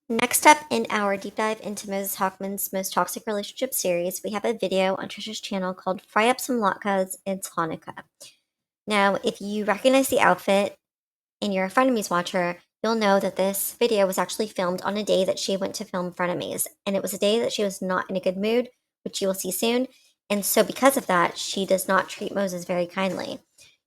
Next up in our deep dive into Moses Hacmon's most toxic relationship series, we have a video on Trisha's channel called Fry Up Some Latkes, It's Hanukkah. Now, if you recognize the outfit and you're a Frenemies watcher, you'll know that this video was actually filmed on a day that she went to film Frenemies. And it was a day that she was not in a good mood, which you will see soon. And so, because of that, she does not treat Moses very kindly.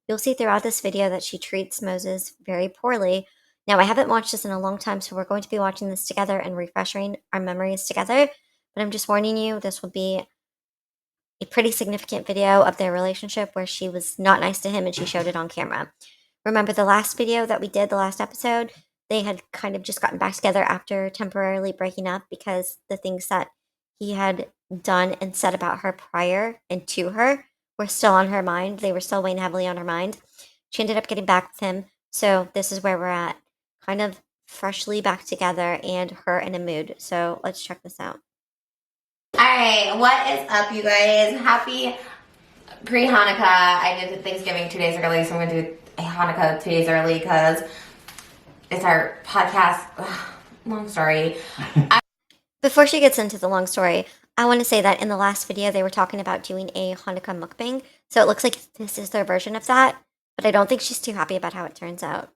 You'll see throughout this video that she treats Moses very poorly. Now, I haven't watched this in a long time, so we're going to be watching this together and refreshing our memories together. But I'm just warning you, this will be a pretty significant video of their relationship where she was not nice to him and she showed it on camera. Remember the last video that we did, the last episode? They had kind of just gotten back together after temporarily breaking up because the things that he had done and said about her prior and to her were still on her mind. They were still weighing heavily on her mind. She ended up getting back with him. So this is where we're at. Kind of freshly back together and her in a mood. So let's check this out. Alright, what is up, you guys? Happy pre-Hanukkah. I did Thanksgiving 2 days early, so I'm going to do a Hanukkah 2 days early because it's our podcast. Long story. Before she gets into the long story, I want to say that in the last video, they were talking about doing a Hanukkah mukbang. So it looks like this is their version of that. But I don't think she's too happy about how it turns out.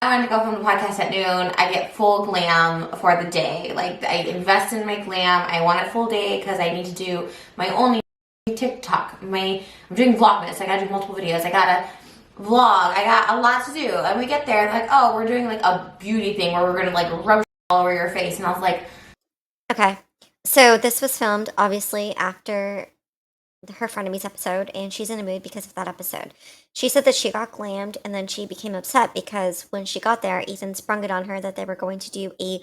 I wanted to go from the podcast at noon. I get full glam for the day. Like, I invest in my glam. I want it full day because I need to do my only TikTok. I'm doing Vlogmas. I gotta do multiple videos. I gotta vlog. I got a lot to do. And we get there, like, oh, we're doing like a beauty thing where we're gonna like rub all over your face. And I was like, Okay, so this was filmed obviously after her Frenemies episode, and she's in a mood because of that episode. She said that she got glammed and then she became upset because when she got there, Ethan sprung it on her that they were going to do a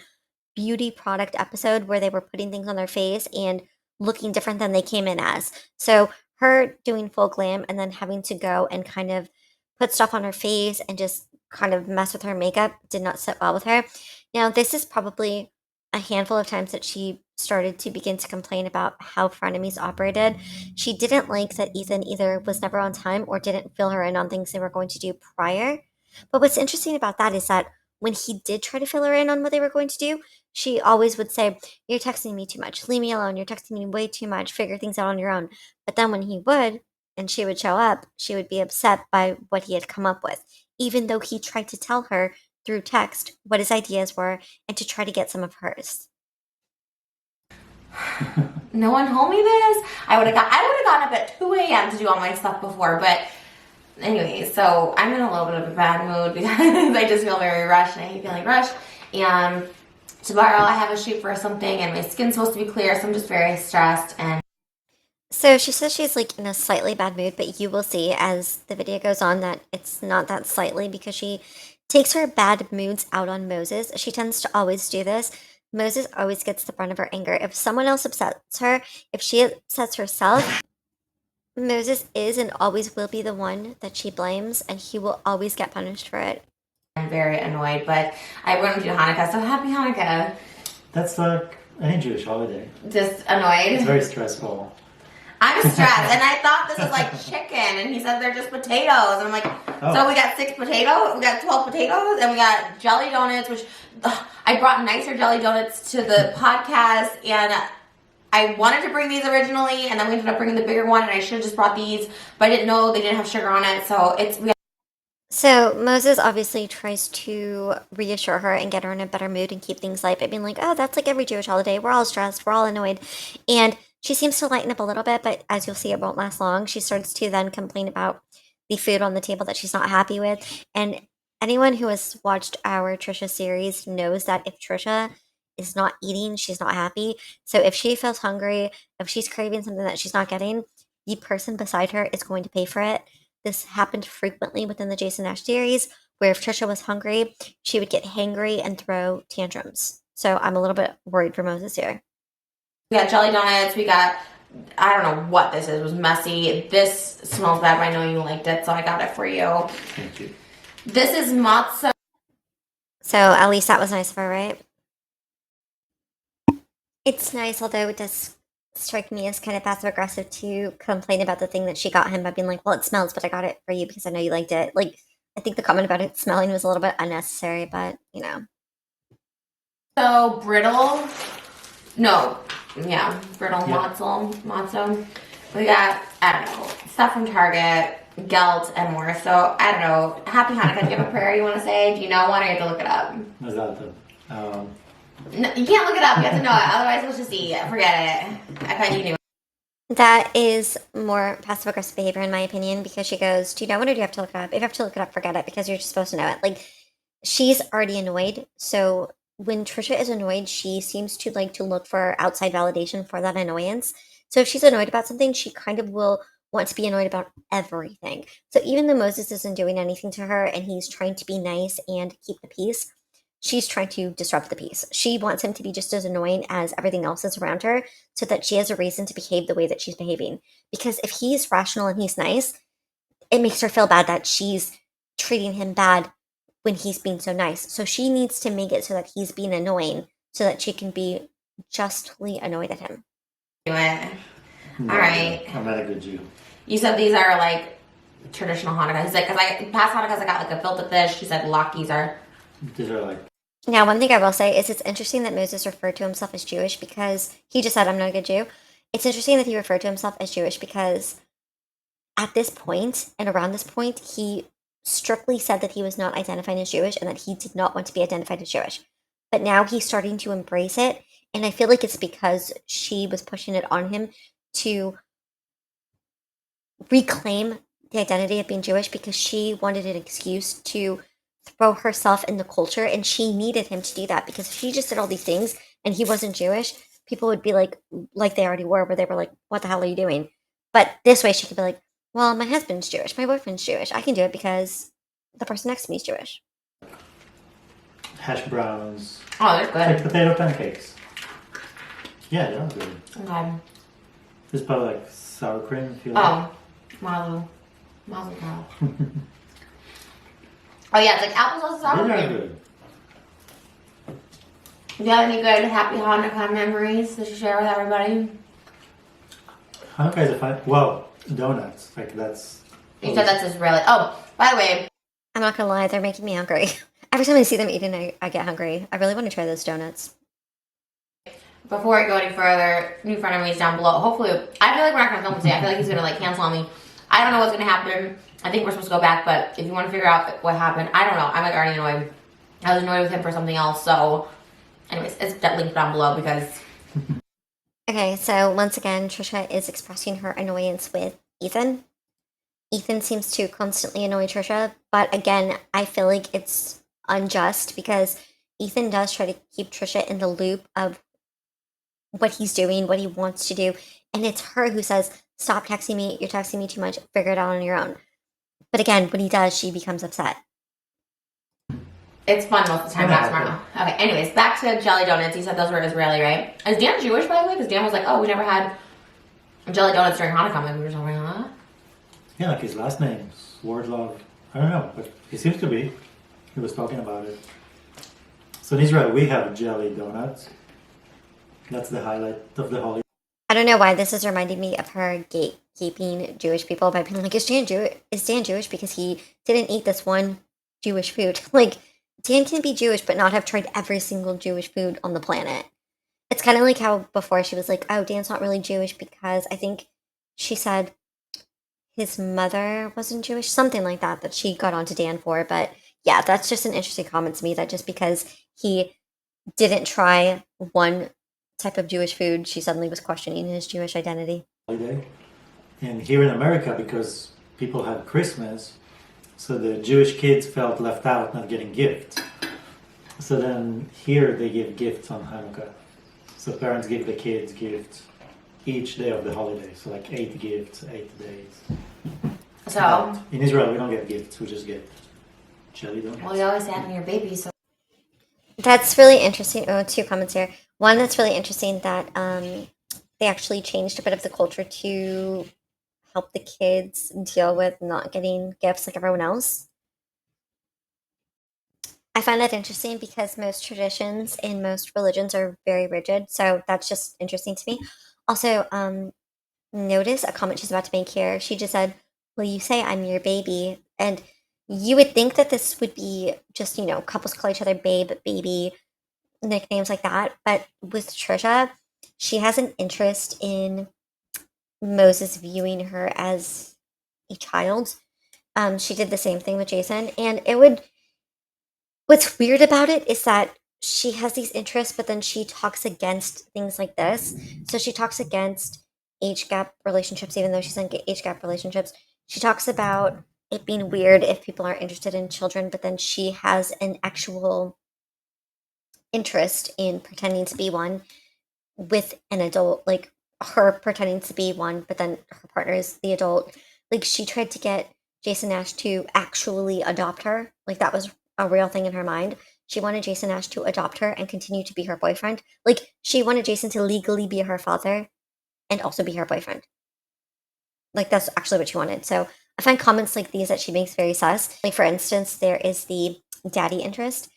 beauty product episode where they were putting things on their face and looking different than they came in as. So her doing full glam and then having to go and kind of put stuff on her face and just kind of mess with her makeup did not sit well with her. Now, this is probably a handful of times that she started to begin to complain about how Frenemies operated. She didn't like that Ethan either was never on time or didn't fill her in on things they were going to do prior. But what's interesting about that is that when he did try to fill her in on what they were going to do, she always would say, "You're texting me too much. Leave me alone. You're texting me way too much. Figure things out on your own." But then when he would, and she would show up, she would be upset by what he had come up with, even though he tried to tell her through text what his ideas were and to try to get some of hers. no one told me this. I would have gotten up at 2 a.m. to do all my stuff before, but anyway, so I'm in a little bit of a bad mood because I just feel very rushed and I hate feeling rushed. And tomorrow I have a shoot for something and my skin's supposed to be clear, so I'm just very stressed. And So she says she's like in a slightly bad mood, but you will see as the video goes on that it's not that slightly because she takes her bad moods out on Moses. She tends to always do this. Moses always gets the brunt of her anger. If someone else upsets her, if she upsets herself, Moses is and always will be the one that she blames, and he will always get punished for it. I'm very annoyed, but I want to do Hanukkah, so happy Hanukkah. That's like any Jewish holiday. Just annoyed. It's very stressful. I'm stressed, and I thought this was like chicken, and he said they're just potatoes, and I'm like, so we got 6 potatoes, we got 12 potatoes, and we got jelly donuts, which I brought nicer jelly donuts to the podcast, and I wanted to bring these originally, and then we ended up bringing the bigger one, and I should have just brought these, but I didn't know they didn't have sugar on it, so So Moses obviously tries to reassure her and get her in a better mood and keep things light by being like, "Oh, that's like every Jewish holiday. We're all stressed. We're all annoyed." And she seems to lighten up a little bit, but as you'll see, it won't last long. She starts to then complain about the food on the table that she's not happy with. And anyone who has watched our Trisha series knows that if Trisha is not eating, she's not happy. So if she feels hungry, if she's craving something that she's not getting, the person beside her is going to pay for it. This happened frequently within the Jason Nash series, where if Trisha was hungry, she would get hangry and throw tantrums. So I'm a little bit worried for Moses here. we got jelly donuts, we got, I don't know what this is, it was messy. This smells bad, but I know you liked it, so I got it for you. Thank you. This is matzah. So at least that was nice of her, right? It's nice, although it does strike me as kind of passive aggressive to complain about the thing that she got him by being like, "Well, it smells, but I got it for you because I know you liked it." Like, I think the comment about it smelling was a little bit unnecessary, but you know. So brittle, no, yeah, brittle Yeah. matzo. We got, I don't know, stuff from Target, gelt, and more. So I don't know. Happy Hanukkah. Do you have a prayer you want to say? Do you know one, or you have to look it up? Is that the, No, you can't look it up. You have to know it. Otherwise, we'll just eat it. Forget it. I thought you knew. That is more passive aggressive behavior, in my opinion, because she goes, "Do you know it, or do you have to look it up? If you have to look it up, forget it, because you're just supposed to know it." Like, she's already annoyed. So when Trisha is annoyed, she seems to like to look for outside validation for that annoyance. So if she's annoyed about something, she kind of will want to be annoyed about everything. So even though Moses isn't doing anything to her and he's trying to be nice and keep the peace, she's trying to disrupt the peace. She wants him to be just as annoying as everything else is around her so that she has a reason to behave the way that she's behaving. Because if he's rational and he's nice, it makes her feel bad that she's treating him bad when he's being so nice. So she needs to make it so that he's being annoying so that she can be justly annoyed at him. Do it. no, All right. I'm not a good Jew. You said these are like traditional Hanukkah. He's like, because past Hanukkahs I got like a filter fish. She said Lockies are. These are like, Now, one thing I will say is it's interesting that Moses referred to himself as Jewish because he just said, "I'm not a good Jew." It's interesting that he referred to himself as Jewish because at this point and around this point, he strictly said that he was not identifying as Jewish and that he did not want to be identified as Jewish. But now he's starting to embrace it. And I feel like it's because she was pushing it on him to reclaim the identity of being Jewish because she wanted an excuse to throw herself in the culture. And she needed him to do that because if she just did all these things and he wasn't Jewish, people would be like they already were, where they were like, "What the hell are you doing?" But this way she could be like, "Well, my husband's Jewish, my boyfriend's Jewish. I can do it because the person next to me is Jewish." hash browns, Oh, they're like good. potato pancakes. Yeah, they're good. Okay. Just probably like sour cream if you like. Oh, mazel tov. Oh yeah, it's like applesauce and sour These are cream. good. Do you have any good happy Hanukkah memories to share with everybody? Hanukkah is a fun. Well, donuts. Like that's. You said that's Israeli. Oh, by the way, I'm not gonna lie, they're making me hungry. Every time I see them eating, I get hungry. I really want to try those donuts. before I go any further, new frenemies down below. Hopefully, I feel like we're not gonna film today. I feel like he's gonna like cancel on me. I don't know what's gonna happen. I think we're supposed to go back, but if you want to figure out what happened, I don't know. I'm like already annoyed. I was annoyed with him for something else. So, anyways, it's linked down below because Okay, so once again, Trisha is expressing her annoyance with Ethan. Ethan seems to constantly annoy Trisha, but again, I feel like it's unjust because Ethan does try to keep Trisha in the loop of what he's doing, what he wants to do, and it's her who says, "Stop texting me, you're texting me too much, figure it out on your own." But again, when he does, she becomes upset. it's fun most of the time. Not smart. Okay, anyways, back to jelly donuts. You said those were Israeli, right? Is Dan Jewish, by the way? Because Dan was like, oh, we never had jelly donuts during Hanukkah. Like, we were just like, huh? Yeah, like his last name, Swordlove. I don't know, but he seems to be. He was talking about it. So in Israel, we have jelly donuts. That's the highlight of the holiday. I don't know why this is reminding me of her gatekeeping Jewish people by being like, is Dan Jewish because he didn't eat this one Jewish food? Like, Dan can be Jewish but not have tried every single Jewish food on the planet. It's kind of like how before she was like, oh, Dan's not really Jewish because I think she said his mother wasn't Jewish, something like that, that she got onto Dan for. But yeah, that's just an interesting comment to me that just because he didn't try one type of Jewish food, she suddenly was questioning his Jewish identity. And here in America, because people have Christmas, so the Jewish kids felt left out, not getting gifts. So then here they give gifts on Hanukkah. So parents give the kids gifts each day of the holiday. So like 8 gifts, 8 days. So, But in Israel, we don't get gifts. We just get jelly donuts. well, you always have your baby, so. That's really interesting. Oh, 2 comments here. One, that's really interesting that they actually changed a bit of the culture to help the kids deal with not getting gifts like everyone else. I find that interesting because most traditions in most religions are very rigid. So that's just interesting to me. Also, notice a comment she's about to make here. She just said, "Will you say I'm your baby?" And you would think that this would be just, couples call each other babe, baby, nicknames like that. But with Trisha, she has an interest in Moses viewing her as a child. She did the same thing with Jason, and it would. What's weird about it is that she has these interests, but then she talks against things like this. So she talks against age gap relationships, even though she's in age gap relationships. She talks about it being weird if people are interested in children, but then she has an actual interest in pretending to be one with an adult, like her pretending to be one, but then her partner is the adult. Like she tried to get Jason Nash to actually adopt her. Like that was a real thing in her mind. She wanted Jason Nash to adopt her and continue to be her boyfriend. Like she wanted Jason to legally be her father and also be her boyfriend. Like that's actually what she wanted. So I find comments like these that she makes very sus. Like for instance, there is the daddy interest,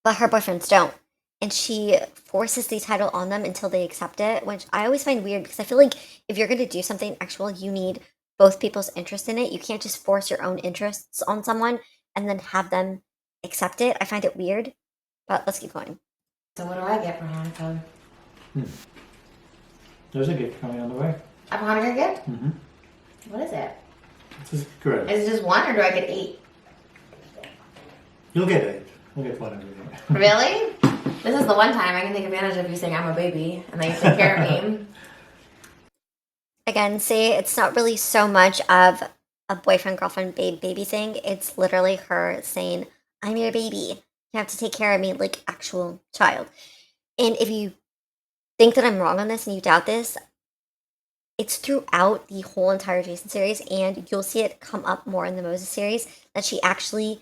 but her boyfriends don't. And she forces the title on them until they accept it, which I always find weird because I feel like if you're going to do something actual, you need both people's interest in it. You can't just force your own interests on someone and then have them accept it. I find it weird, but let's keep going. So what do I get for Hanukkah? There's a gift coming on the way. A Hanukkah gift? Mm-hmm. What is it? This is correct. Is it just one or do I get 8? You'll get 8. You'll get 1 every day. Really? This is the one time I can take advantage of you saying I'm a baby and that you take care of me. Again, see, it's not really so much of a boyfriend, girlfriend, baby thing. It's literally her saying, I'm your baby. You have to take care of me like actual child. And if you think that I'm wrong on this and you doubt this, it's throughout the whole entire Jason series, and you'll see it come up more in the Moses series that she actually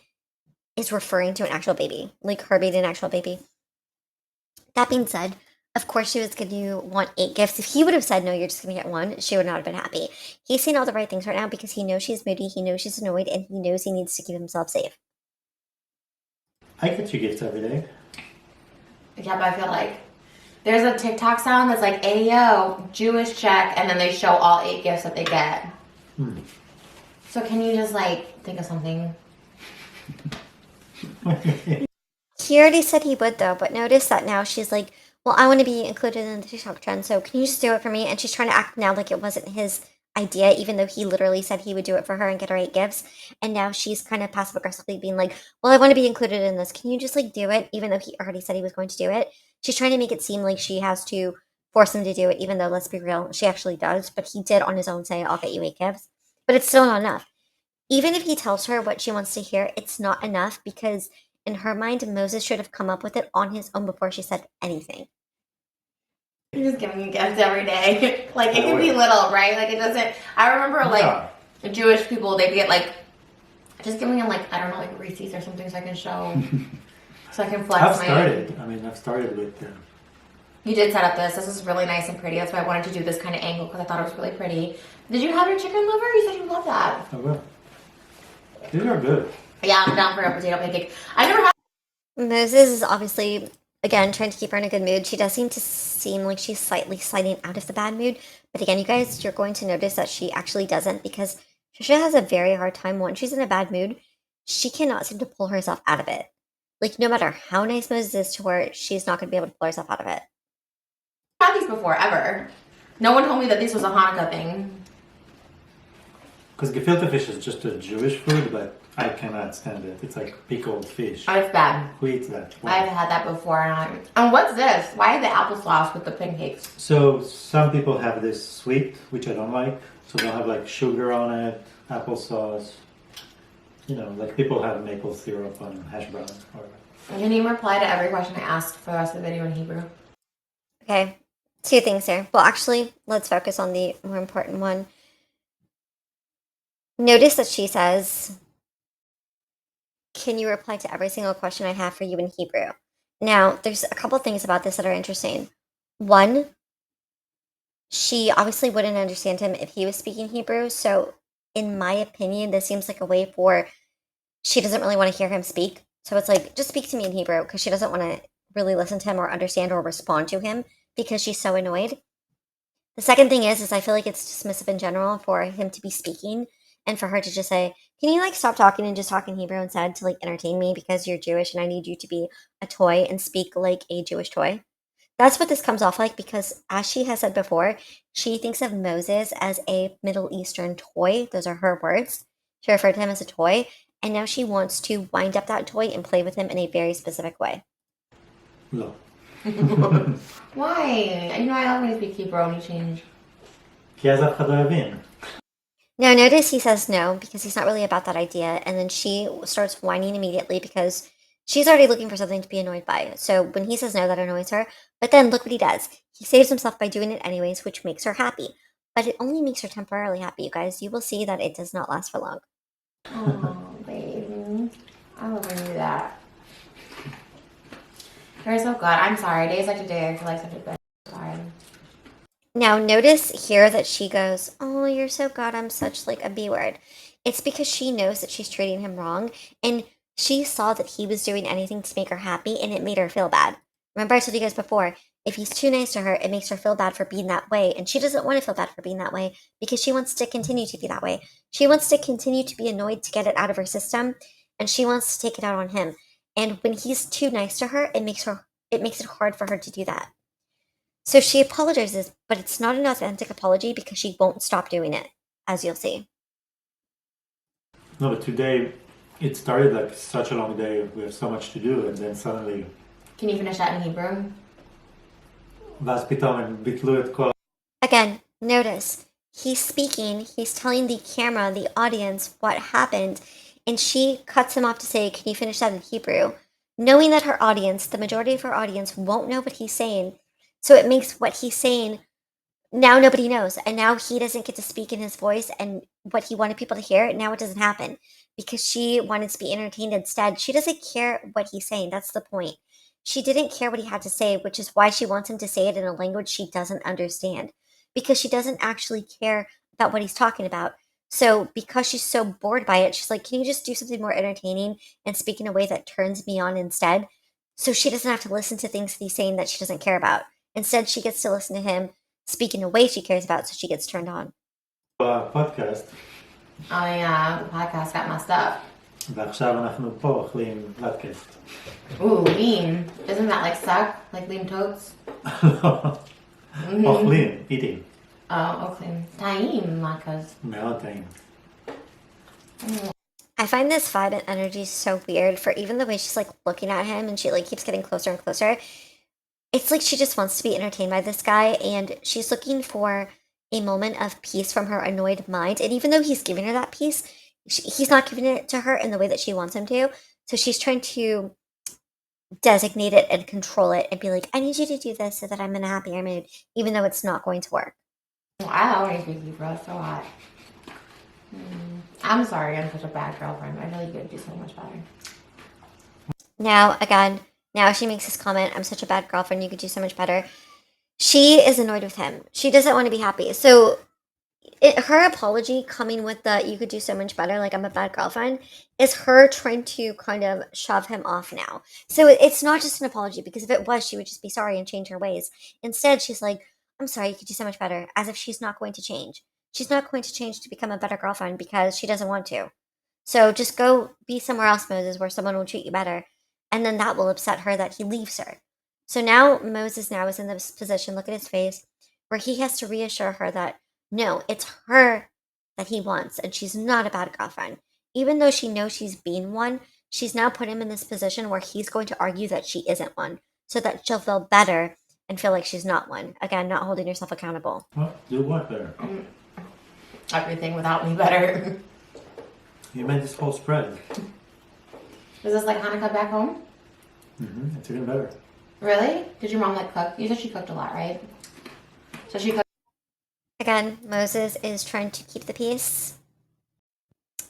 is referring to an actual baby, like her being an actual baby. That being said, of course she was going to want 8 gifts. If he would have said, no, you're just going to get 1, she would not have been happy. He's saying all the right things right now because he knows she's moody, he knows she's annoyed, and he knows he needs to keep himself safe. I get you gifts every day. Yeah, but I feel like there's a TikTok sound that's like, Ayo, Jewish check, and then they show all 8 gifts that they get. So can you just like think of something? He already said he would though, but notice that now she's like, well, I want to be included in the TikTok trend, so can you just do it for me? And she's trying to act now like it wasn't his idea, even though he literally said he would do it for her and get her 8 gifts. And now she's kind of passive aggressively being like, well, I want to be included in this. Can you just like do it? Even though he already said he was going to do it. She's trying to make it seem like she has to force him to do it, even though, let's be real, she actually does. But he did on his own say, I'll get you 8 gifts. But it's still not enough. Even if he tells her what she wants to hear, it's not enough because in her mind, Moses should have come up with it on his own before she said anything. You're just giving me gifts every day. Like, it can be little, right? Like, it doesn't... I remember, like, Jewish people, they'd get, like... Just give me, like, I don't know, like, receipts or something so I can show... so I can flex I've started with... You did set up this. This is really nice and pretty. That's why I wanted to do this kind of angle because I thought it was really pretty. Did you have your chicken liver? You said you love that. I will. These are good. Yeah, I'm down for a potato pancake. I never had... Moses is obviously, again, trying to keep her in a good mood. She does seem like she's slightly sliding out of the bad mood. But again, you guys, you're going to notice that she actually doesn't because Trisha has a very hard time when she's in a bad mood. She cannot seem to pull herself out of it. Like, no matter how nice Moses is to her, she's not going to be able to pull herself out of it. I've had these before, ever. No one told me that this was a Hanukkah thing. Because gefilte fish is just a Jewish food, but I cannot stand it. It's like pickled fish. Oh, it's bad. Who eats that? Why? I've had that before. And what's this? Why the applesauce with the pancakes? So some people have this sweet, which I don't like. So they'll have like sugar on it, applesauce. You know, like people have maple syrup on hash browns. Can you reply to every question I asked for the rest of the video in Hebrew? Okay, 2 things here. Well, actually, let's focus on the more important one. Notice that she says, can you reply to every single question I have for you in Hebrew? Now, there's a couple things about this that are interesting. One, she obviously wouldn't understand him if he was speaking Hebrew. So, in my opinion, this seems like a way for she doesn't really want to hear him speak. So it's like, just speak to me in Hebrew because she doesn't want to really listen to him or understand or respond to him because she's so annoyed. The second thing is I feel like it's dismissive in general for him to be speaking and for her to just say, can you like stop talking and just talk in Hebrew instead to like entertain me because you're Jewish and I need you to be a toy and speak like a Jewish toy? That's what this comes off like because, as she has said before, she thinks of Moses as a Middle Eastern toy. Those are her words. She referred to him as a toy, and now she wants to wind up that toy and play with him in a very specific way. לא. Why? You know I love when you speak Hebrew and you change. כי אז אף אחד לא יבין. Now, notice he says no because he's not really about that idea, and then she starts whining immediately because she's already looking for something to be annoyed by. So when he says no, that annoys her. But then look what he does. He saves himself by doing it anyways, which makes her happy. But it only makes her temporarily happy, you guys. You will see that it does not last for long. Oh, baby. I love when you do that. You're so good. I'm sorry. Days like today, I feel like such a bitch. Sorry. Now, notice here that she goes, "Oh, you're so God, I'm such like a B word." It's because she knows that she's treating him wrong, and she saw that he was doing anything to make her happy, and it made her feel bad. Remember, I told you guys before, if he's too nice to her, it makes her feel bad for being that way, and she doesn't want to feel bad for being that way because she wants to continue to be that way. She wants to continue to be annoyed to get it out of her system, and she wants to take it out on him. And when he's too nice to her, it makes it hard for her to do that. So she apologizes, but it's not an authentic apology because she won't stop doing it, as you'll see. No, but today it started like such a long day. We have so much to do, and then suddenly... Can you finish that in Hebrew? ואז פתאום הם ביטלו את כל... Again, notice, he's speaking, he's telling the camera, the audience, what happened, and she cuts him off to say, "Can you finish that in Hebrew?" Knowing that her audience, the majority of her audience, won't know what he's saying. So it makes what he's saying, now nobody knows. And now he doesn't get to speak in his voice and what he wanted people to hear. Now it doesn't happen because she wanted to be entertained instead. She doesn't care what he's saying. That's the point. She didn't care what he had to say, which is why she wants him to say it in a language she doesn't understand because she doesn't actually care about what he's talking about. So because she's so bored by it, she's like, "Can you just do something more entertaining and speak in a way that turns me on instead?" So she doesn't have to listen to things that he's saying that she doesn't care about. Instead, she gets to listen to him speak in a way she cares about, so she gets turned on. הפודקאסט, Oh yeah, the podcast got messed up. ועכשיו אנחנו פה אוכלים לטקסט. Ooh, lean. Isn't that like suck? Like lean totes? אוכלים, eating. Oh, okay. Taim, latkes. מאוד טעים. I find this vibe and energy so weird for even the way she's like looking at him and she like keeps getting closer and closer. It's like she just wants to be entertained by this guy and she's looking for a moment of peace from her annoyed mind. And even though he's giving her that peace, he's not giving it to her in the way that she wants him to. So she's trying to designate it and control it and be like, "I need you to do this so that I'm in a happier mood," even though it's not going to work. I always think you, bro. It's so hot. I'm sorry, I'm such a bad girlfriend. I really could do so much better. Now, again, now she makes this comment, "I'm such a bad girlfriend, you could do so much better." She is annoyed with him. She doesn't want to be happy. So her apology coming with the "you could do so much better," like "I'm a bad girlfriend," is her trying to kind of shove him off now. So it's not just an apology because if it was, she would just be sorry and change her ways. Instead, she's like, "I'm sorry, you could do so much better," as if she's not going to change. She's not going to change to become a better girlfriend because she doesn't want to. So just go be somewhere else, Moses, where someone will treat you better. And then that will upset her that he leaves her. So now Moses now is in this position, look at his face, where he has to reassure her that no, it's her that he wants, and she's not a bad girlfriend. Even though she knows she's being one, she's now put him in this position where he's going to argue that she isn't one, so that she'll feel better and feel like she's not one. Again, not holding herself accountable. Well, do what there? Everything without me better. You made this whole spread. Is this like Hanukkah back home? Mm-hmm. It's even better. Really? Did your mom like cook? You said she cooked a lot, right? So she cooked. Again, Moses is trying to keep the peace.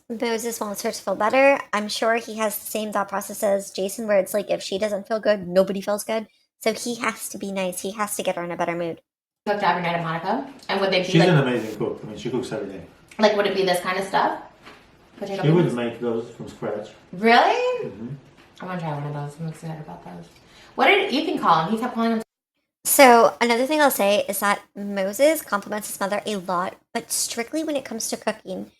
Moses wants her to feel better. I'm sure he has the same thought process as Jason, where it's like if she doesn't feel good, nobody feels good. So he has to be nice. He has to get her in a better mood. Cooked every night of Hanukkah? And would they be She's like, an amazing cook. I mean, she cooks every day. like, would it be this kind of stuff? Potato She would beans? make those from scratch. Really? Mm-hmm. I want to try one of those. I'm excited about those. What did you can call him? He kept calling him. So another thing I'll say is that Moses compliments his mother a lot, but strictly when it comes to cooking.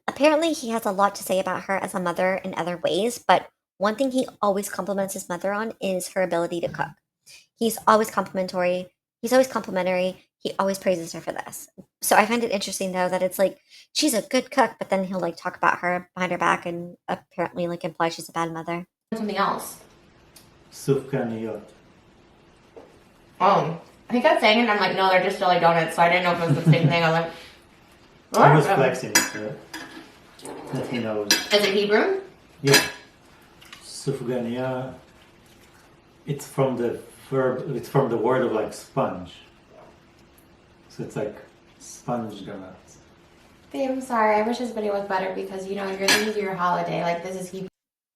Apparently, he has a lot to say about her as a mother in other ways, but one thing he always compliments his mother on is her ability to cook. He's always complimentary. He's always complimentary. He always praises her for this. So I find it interesting though that it's like she's a good cook, but then he'll like talk about her behind her back and apparently like imply she's a bad mother. Something else. Sufganiyot. Oh, he kept saying it, and I'm like, no, they're just jelly donuts. So I didn't know if it was the same thing. I was like, I was what? flexing so that he knows. Is it Hebrew? Yeah. Sufganiya. It's from the verb. It's from the word of like sponge. So it's like sponge donuts. Babe, I'm sorry. I wish this video was better because this is your holiday. Like this is Hebrew.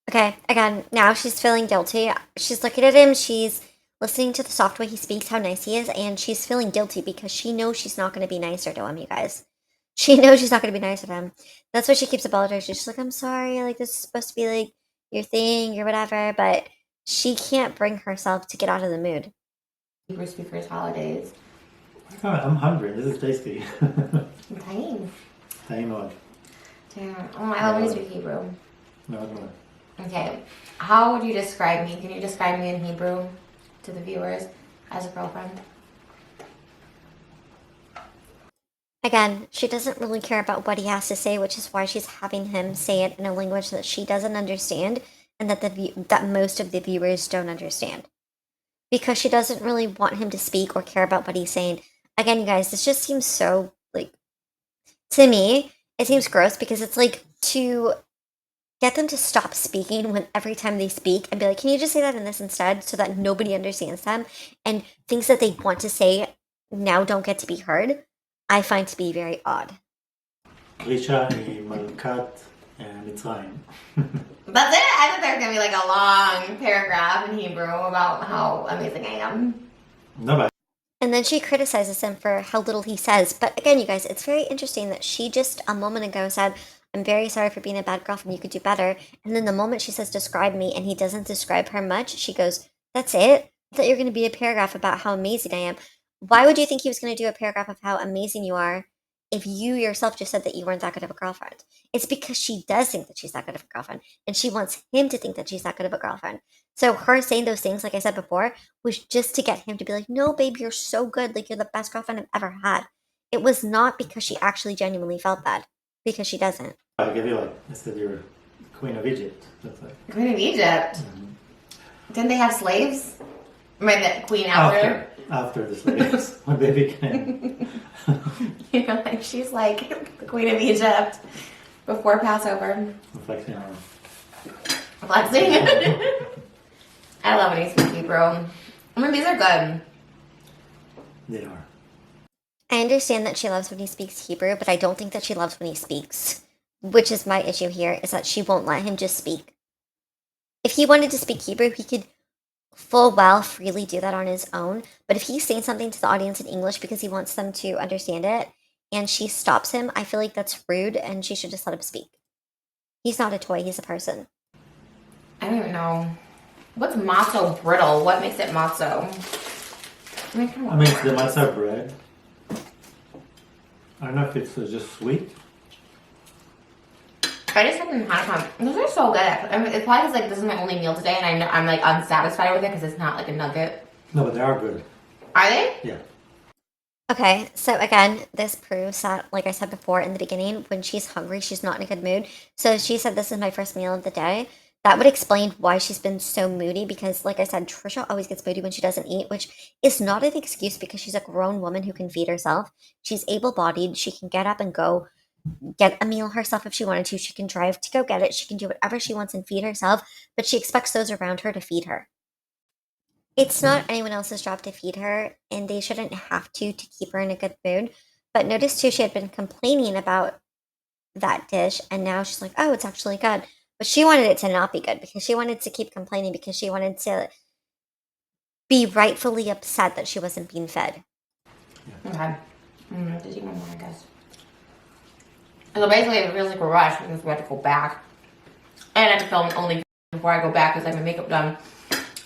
Okay, again, now she's feeling guilty. She's looking at him, she's listening to the soft way he speaks, how nice he is, and she's feeling guilty because she knows she's not going to be nicer to him, you guys. She knows she's not going to be nicer to him. That's why she keeps apologizing. She's like, I'm sorry, like, this is supposed to be, like, your thing or whatever, but she can't bring herself to get out of the mood. Hebrew speakers holidays. I'm hungry. This is tasty. Thanks. Taimod. Damn. Oh, I love when you speak Hebrew. No. Okay. How would you describe me? Can you describe me in Hebrew to the viewers as a girlfriend? Again, she doesn't really care about what he has to say, which is why she's having him say it in a language that she doesn't understand and that most of the viewers don't understand. Because she doesn't really want him to speak or care about what he's saying. Again, you guys, this just seems so, like, to me, it seems gross because it's like to get them to stop speaking when every time they speak and be like, can you just say that in this instead so that nobody understands them and things that they want to say now don't get to be heard, I find to be very odd. Risha Malkat Mitzrayim. That's it? I thought there was going to be like a long paragraph in Hebrew about how amazing I am. No, but And then she criticizes him for how little he says. But again, you guys, it's very interesting that she just a moment ago said, I'm very sorry for being a bad girlfriend, you could do better. And then the moment she says, describe me, and he doesn't describe her much, she goes, that's it? I thought you were going to be a paragraph about how amazing I am. Why would you think he was going to do a paragraph of how amazing you are if you yourself just said that you weren't that good of a girlfriend? It's because she does think that she's that good of a girlfriend, and she wants him to think that she's that good of a girlfriend. So her saying those things, like I said before, was just to get him to be like, no, babe, you're so good. Like, you're the best girlfriend I've ever had. It was not because she actually genuinely felt that, because she doesn't. I give you like, I said you're Queen of Egypt. That's like, Queen of Egypt? Didn't they have slaves? Right, the queen after the slaves, when they became. Like, she's like the Queen of Egypt before Passover. Flexing on. Flexing. I love when he speaks Hebrew. I mean, these are good. They are. I understand that she loves when he speaks Hebrew, but I don't think that she loves when he speaks. Which is my issue here, is that she won't let him just speak. If he wanted to speak Hebrew, he could full well freely do that on his own. But if he's saying something to the audience in English because he wants them to understand it, and she stops him, I feel like that's rude, and she should just let him speak. He's not a toy, he's a person. I don't even know. What's matzo brittle? What makes it matzo? I mean, it's the matzah bread. I don't know if it's just sweet. I just had them in Hanukkah. Those are so good. I mean, it's probably because like this is my only meal today, and I know I'm like unsatisfied with it because it's not like a nugget. No, but they are good. Are they? Yeah. Okay, so again, this proves that, like I said before in the beginning, when she's hungry, she's not in a good mood. So she said, this is my first meal of the day. That would explain why she's been so moody because, like I said, Trisha always gets moody when she doesn't eat, which is not an excuse because she's a grown woman who can feed herself. She's able-bodied. She can get up and go get a meal herself if she wanted to. She can drive to go get it. She can do whatever she wants and feed herself, but she expects those around her to feed her. It's not anyone else's job to feed her, and they shouldn't have to keep her in a good mood. But notice too, she had been complaining about that dish, and now she's like, oh, it's actually good. But she wanted it to not be good because she wanted to keep complaining because she wanted to be rightfully upset that she wasn't being fed. Okay. Just eat one more, I guess. So basically, it feels like we're rushed because we have to go back. And I have to film only before I go back because I have my makeup done.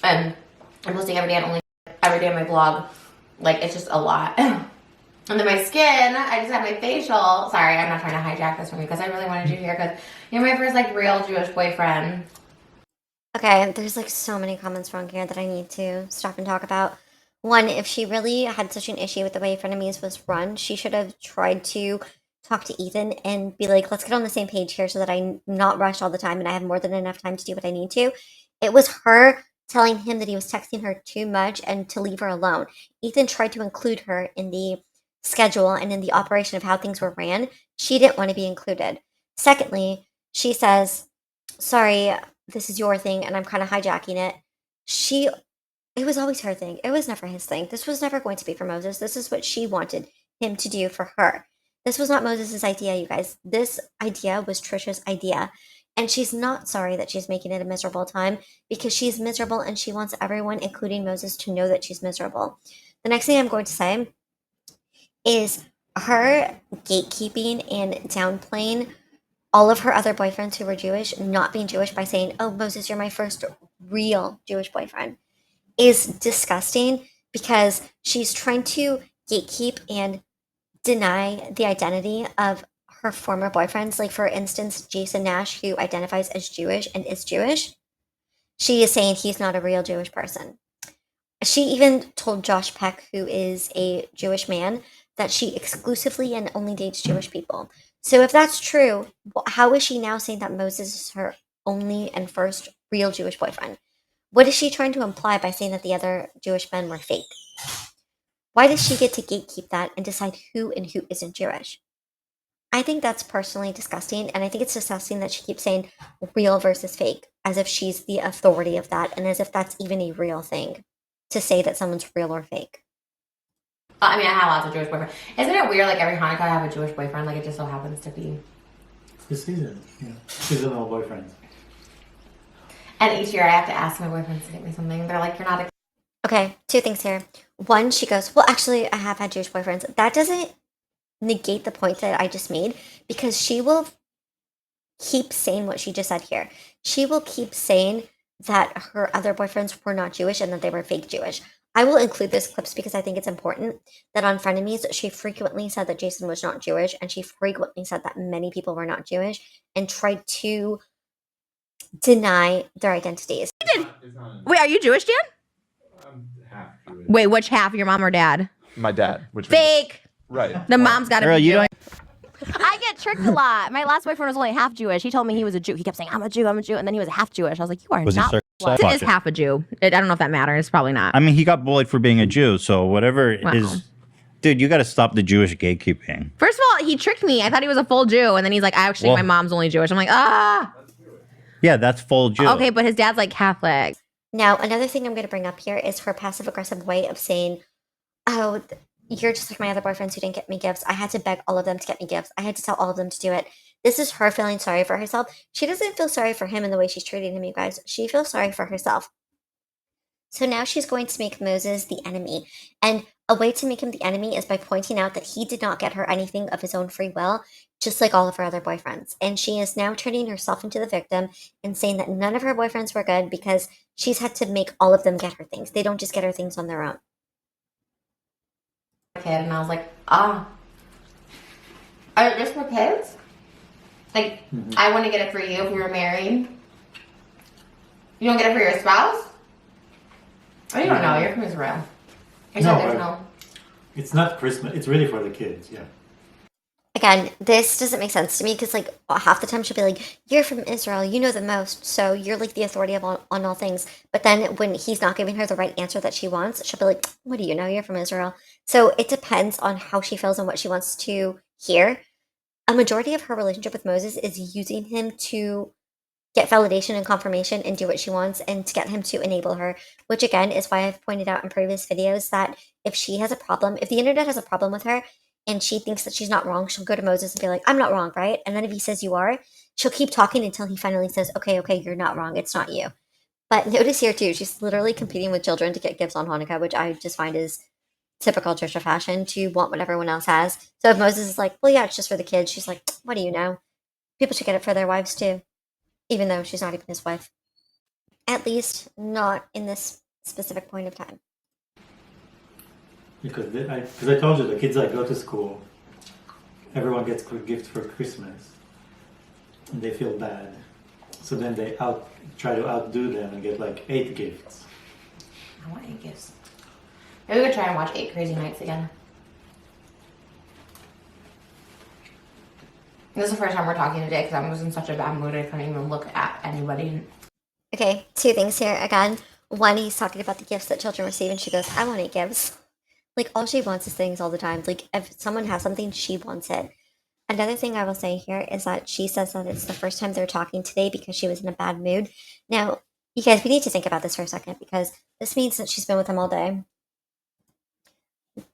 And I'm posting every day on my blog. Like, it's just a lot. And And then my skin, I just had my facial. Sorry, I'm not trying to hijack this from you because I really wanted you here because you're my first like real Jewish boyfriend. Okay, there's like so many comments wrong here that I need to stop and talk about. One, if she really had such an issue with the way Frenemies was run, she should have tried to talk to Ethan and be like, let's get on the same page here so that I'm not rushed all the time and I have more than enough time to do what I need to. It was her telling him that he was texting her too much and to leave her alone. Ethan tried to include her in the schedule and in the operation of how things were ran. She didn't want to be included. Secondly, she says, sorry, this is your thing and I'm kind of hijacking it. It was always her thing. It was never his thing. This was never going to be for Moses. This is what she wanted him to do for her. This was not Moses's idea, you guys. This idea was Trisha's idea. And she's not sorry that she's making it a miserable time because she's miserable and she wants everyone, including Moses, to know that she's miserable. The next thing I'm going to say is her gatekeeping and downplaying all of her other boyfriends who were Jewish not being Jewish by saying, oh, Moses, you're my first real Jewish boyfriend, is disgusting because she's trying to gatekeep and deny the identity of her former boyfriends. Like, for instance, Jason Nash, who identifies as Jewish and is Jewish, she is saying he's not a real Jewish person. She even told Josh Peck, who is a Jewish man, that she exclusively and only dates Jewish people. So if that's true, how is she now saying that Moses is her only and first real Jewish boyfriend? What is she trying to imply by saying that the other Jewish men were fake? Why does she get to gatekeep that and decide who and who isn't Jewish? I think that's personally disgusting, and I think it's disgusting that she keeps saying real versus fake, as if she's the authority of that, and as if that's even a real thing to say that someone's real or fake. I mean, I have lots of Jewish boyfriends. Isn't it weird, like, every Hanukkah I have a Jewish boyfriend? Like, it just so happens to be. It's the season, yeah. Seasonal boyfriends. And each year I have to ask my boyfriends to get me something. They're like, you're not a... Okay, two things here. One, she goes, well, actually, I have had Jewish boyfriends. That doesn't negate the point that I just made because she will keep saying what she just said here. She will keep saying that her other boyfriends were not Jewish and that they were fake Jewish. I will include those clips because I think it's important that on Frenemies, she frequently said that Jason was not Jewish and she frequently said that many people were not Jewish and tried to deny their identities. Wait, are you Jewish, Dan? I'm half Jewish. Wait, which half, your mom or dad? My dad. Which Fake! right. The mom's got to be you Jewish. I get tricked a lot. My last boyfriend was only half Jewish. He told me he was a Jew. He kept saying, I'm a Jew, I'm a Jew. And then he was half Jewish. I was like, you are Was he not. circumcised? It is half a Jew. I don't know if that matters. Probably not. I mean, he got bullied for being a Jew, so whatever Wow. is. Dude, you got to stop the Jewish gatekeeping. First of all, he tricked me. I thought he was a full Jew. And then he's like, actually, Well- my mom's only Jewish. I'm like, ah. Yeah, that's full Jew. Okay, but his dad's like Catholic. Now, another thing I'm going to bring up here is her passive aggressive way of saying, oh, you're just like my other boyfriends who didn't get me gifts. I had to beg all of them to get me gifts. I had to tell all of them to do it. This is her feeling sorry for herself. She doesn't feel sorry for him in the way she's treating him, you guys. She feels sorry for herself. So now she's going to make Moses the enemy. And a way to make him the enemy is by pointing out that he did not get her anything of his own free will, just like all of her other boyfriends. And she is now turning herself into the victim and saying that none of her boyfriends were good because she's had to make all of them get her things. They don't just get her things on their own. Kid, and I was like, are it just for kids? Like, I wouldn't get it for you if we were married. You don't get it for your spouse? Oh, you don't know. You're from Israel. You said there's no. It's not Christmas. It's really for the kids, yeah. Again, this doesn't make sense to me because, like, half the time she'll be like, you're from Israel, you know the most, so you're, like, the authority of on all things. But then when he's not giving her the right answer that she wants, she'll be like, what do you know? You're from Israel. So it depends on how she feels and what she wants to hear. A majority of her relationship with Moses is using him to get validation and confirmation and do what she wants and to get him to enable her, which, again, is why I've pointed out in previous videos that if she has a problem, if the internet has a problem with her, and she thinks that she's not wrong, she'll go to Moses and be like, I'm not wrong, right? And then if he says you are, she'll keep talking until he finally says, okay, you're not wrong. It's not you. But notice here, too, she's literally competing with children to get gifts on Hanukkah, which I just find is typical Trisha fashion to want what everyone else has. So if Moses is like, well, yeah, it's just for the kids, she's like, what do you know? People should get it for their wives, too, even though she's not even his wife. At least not in this specific point of time. Because I told you the kids that go to school, everyone gets a gift for Christmas, and they feel bad. So then they try to outdo them and get like 8 gifts. I want 8 gifts. Maybe we could try and watch 8 Crazy Nights again. This is the first time we're talking today because I was in such a bad mood I couldn't even look at anybody. Okay, 2 things here. Again, one, he's talking about the gifts that children receive, and she goes, I want 8 gifts. Like, all she wants is things all the time. Like, if someone has something, she wants it. Another thing I will say here is that she says that it's the first time they're talking today because she was in a bad mood. Now, you guys, we need to think about this for a second because this means that she's been with him all day,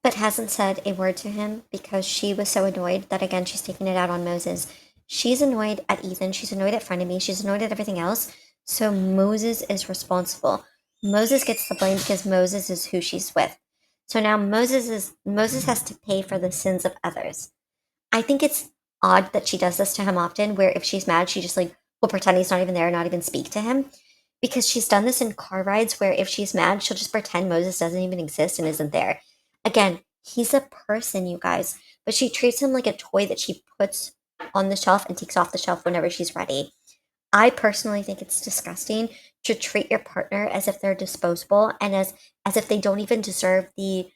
but hasn't said a word to him because she was so annoyed that, again, she's taking it out on Moses. She's annoyed at Ethan. She's annoyed at Frenemy. She's annoyed at everything else. So Moses is responsible. Moses gets the blame because Moses is who she's with. So now Moses has to pay for the sins of others. I think it's odd that she does this to him often, where if she's mad, she just like will pretend he's not even there, not even speak to him. Because she's done this in car rides where if she's mad, she'll just pretend Moses doesn't even exist and isn't there. Again, he's a person, you guys, but she treats him like a toy that she puts on the shelf and takes off the shelf whenever she's ready. I personally think it's disgusting to treat your partner as if they're disposable and as if they don't even deserve the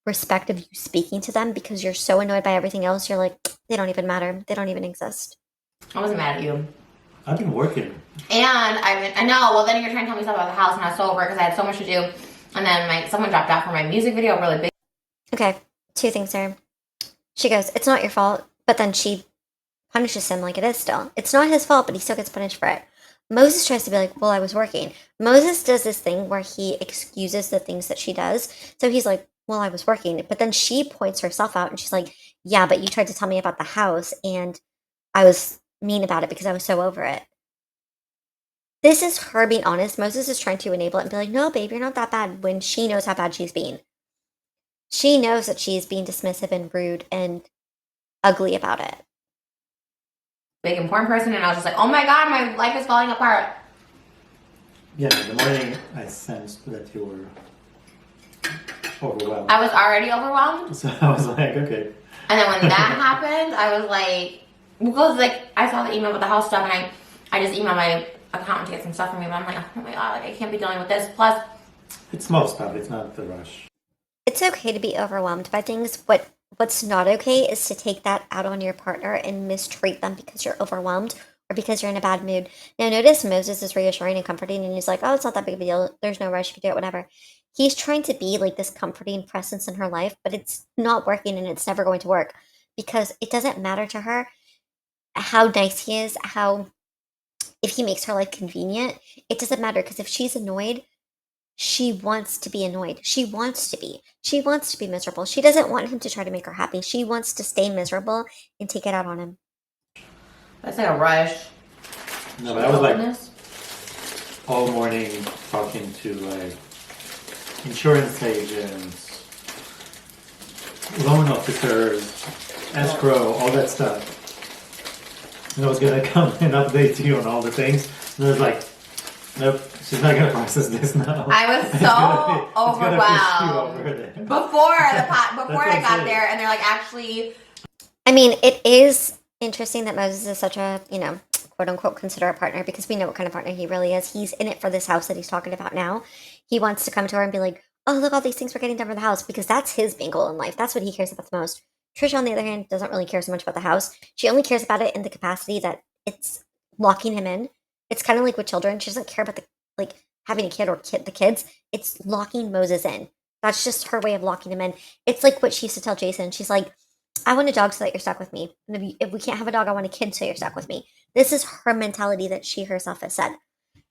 respect of you speaking to them because you're so annoyed by everything else. You're like, they don't even matter. They don't even exist. I wasn't mad at you. I've been working. And I know, well, then you're trying to tell me stuff about the house, and I was so over it because I had so much to do. And then someone dropped out for my music video, really big. Okay, 2 things there. She goes, it's not your fault, but then she punishes him like it is still. It's not his fault, but he still gets punished for it. Moses tries to be like, well, I was working. Moses does this thing where he excuses the things that she does. So he's like, well, I was working. But then she points herself out and she's like, yeah, but you tried to tell me about the house and I was mean about it because I was so over it. This is her being honest. Moses is trying to enable it and be like, no, babe, you're not that bad, when she knows how bad she's being. She knows that she's being dismissive and rude and ugly about it. Big important person, and I was just like, oh my god, my life is falling apart. Yeah, in the morning I sensed that you were overwhelmed. I was already overwhelmed. So I was like, okay. And then when that happened, I was like, because like I saw the email with the house stuff, and I just emailed my accountant to get some stuff for me, but I'm like, oh my god, like I can't be dealing with this. Plus, It's small stuff, it's not the rush. It's okay to be overwhelmed by things. What's not okay is to take that out on your partner and mistreat them because you're overwhelmed or because you're in a bad mood. Now, notice Moses is reassuring and comforting, and he's like, oh, it's not that big of a deal. There's no rush. You can do it, whatever. He's trying to be like this comforting presence in her life, but it's not working and it's never going to work because it doesn't matter to her how nice he is, if he makes her life convenient. It doesn't matter because if she's annoyed, she wants to be annoyed. She wants to be miserable. She doesn't want him to try to make her happy. She wants to stay miserable and take it out on him. that's like a rush. No, but I was like all morning talking to like insurance agents, loan officers, escrow, all that stuff. And I was gonna come and update you on all the things. And I was like, nope, she's not gonna process this now. I was so overwhelmed before I got there, and they're like, actually. I mean, it is interesting that Moses is such a, quote unquote considerate partner because we know what kind of partner he really is. He's in it for this house that he's talking about now. He wants to come to her and be like, oh, look, all these things we're getting done for the house because that's his main goal in life. That's what he cares about the most. Trisha, on the other hand, doesn't really care so much about the house. She only cares about it in the capacity that it's locking him in. It's kind of like with children. She doesn't care about having a kid or the kids. It's locking Moses in. That's just her way of locking him in. It's like what she used to tell Jason. She's like, I want a dog so that you're stuck with me. And if we can't have a dog, I want a kid so you're stuck with me. This is her mentality that she herself has said.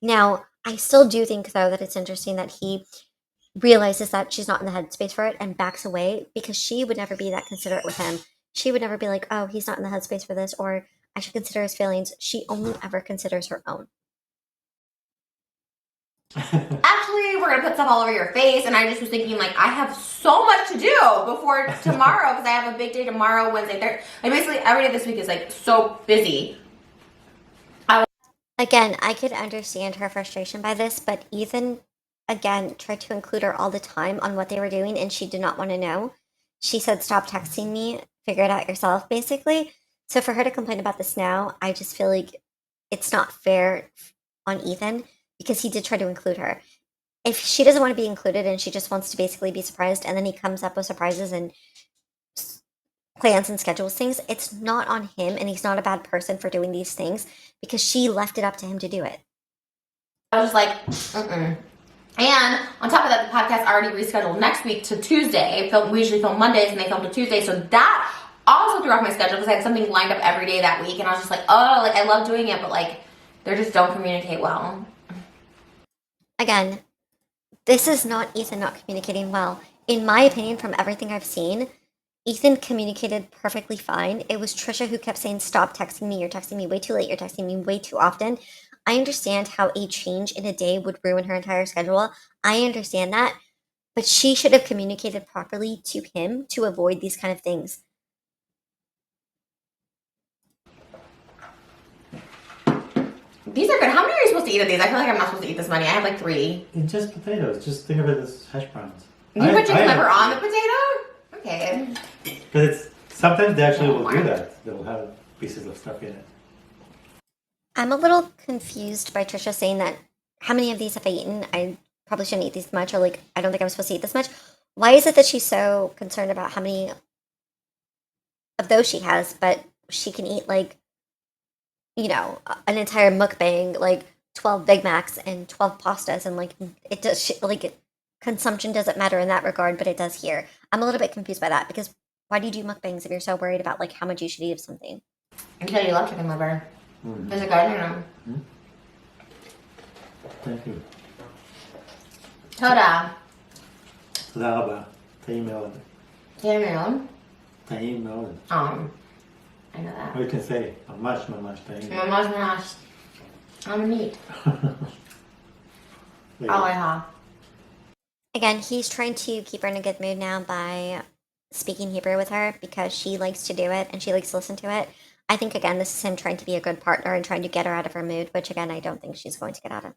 Now, I still do think, though, that it's interesting that he realizes that she's not in the headspace for it and backs away because she would never be that considerate with him. She would never be like, oh, he's not in the headspace for this, or I should consider his feelings. She only ever considers her own. Actually, we're gonna put stuff all over your face, and I just was thinking, like, I have so much to do before tomorrow because I have a big day tomorrow, Wednesday, Thursday. Like, basically, every day this week is like so busy. Again, I could understand her frustration by this, but Ethan again, tried to include her all the time on what they were doing, and she did not want to know. She said, "Stop texting me, figure it out yourself," basically. So for her to complain about this now, I just feel like it's not fair on Ethan because he did try to include her. If she doesn't want to be included and she just wants to basically be surprised, and then he comes up with surprises and plans and schedules things, it's not on him, and he's not a bad person for doing these things because she left it up to him to do it. I was just like, mm-mm. And on top of that, the podcast already rescheduled next week to Tuesday. We usually film Mondays, and they filmed to Tuesday, so that also threw off my schedule because I had something lined up every day that week, and I was just like, oh, like I love doing it, but like they just don't communicate well. Again, this is not Ethan not communicating well. In my opinion, from everything I've seen, Ethan communicated perfectly fine. It was Trisha who kept saying, "Stop texting me. You're texting me way too late. You're texting me way too often." I understand how a change in a day would ruin her entire schedule. I understand that. But she should have communicated properly to him to avoid these kind of things. These are good. How many are you supposed to eat of these? I feel like I'm not supposed to eat this many. I have like 3. It's just potatoes. Just think of it as hash browns. You put chicken liver on the potato? Okay. Because it's sometimes they actually will do that. They will have pieces of stuff in it. I'm a little confused by Trisha saying that how many of these have I eaten? I probably shouldn't eat this much, or like I don't think I'm supposed to eat this much. Why is it that she's so concerned about how many of those she has, but she can eat like, an entire mukbang, like 12 Big Macs and 12 pastas, and like it does like consumption doesn't matter in that regard, but it does here. I'm a little bit confused by that because why do you do mukbangs if you're so worried about like how much you should eat of something? Until you love chicken liver. Is it good? Thank you. תודה. תודה רבה. טעים מאוד. טעים מאוד? טעים מאוד. I know that. Or you can say, ממש ממש טעים. ממש ממש. I'm neat. Aleha. Again, he's trying to keep her in a good mood now by speaking Hebrew with her because she likes to do it and she likes to listen to it. I think, again, this is him trying to be a good partner and trying to get her out of her mood, which, again, I don't think she's going to get out of.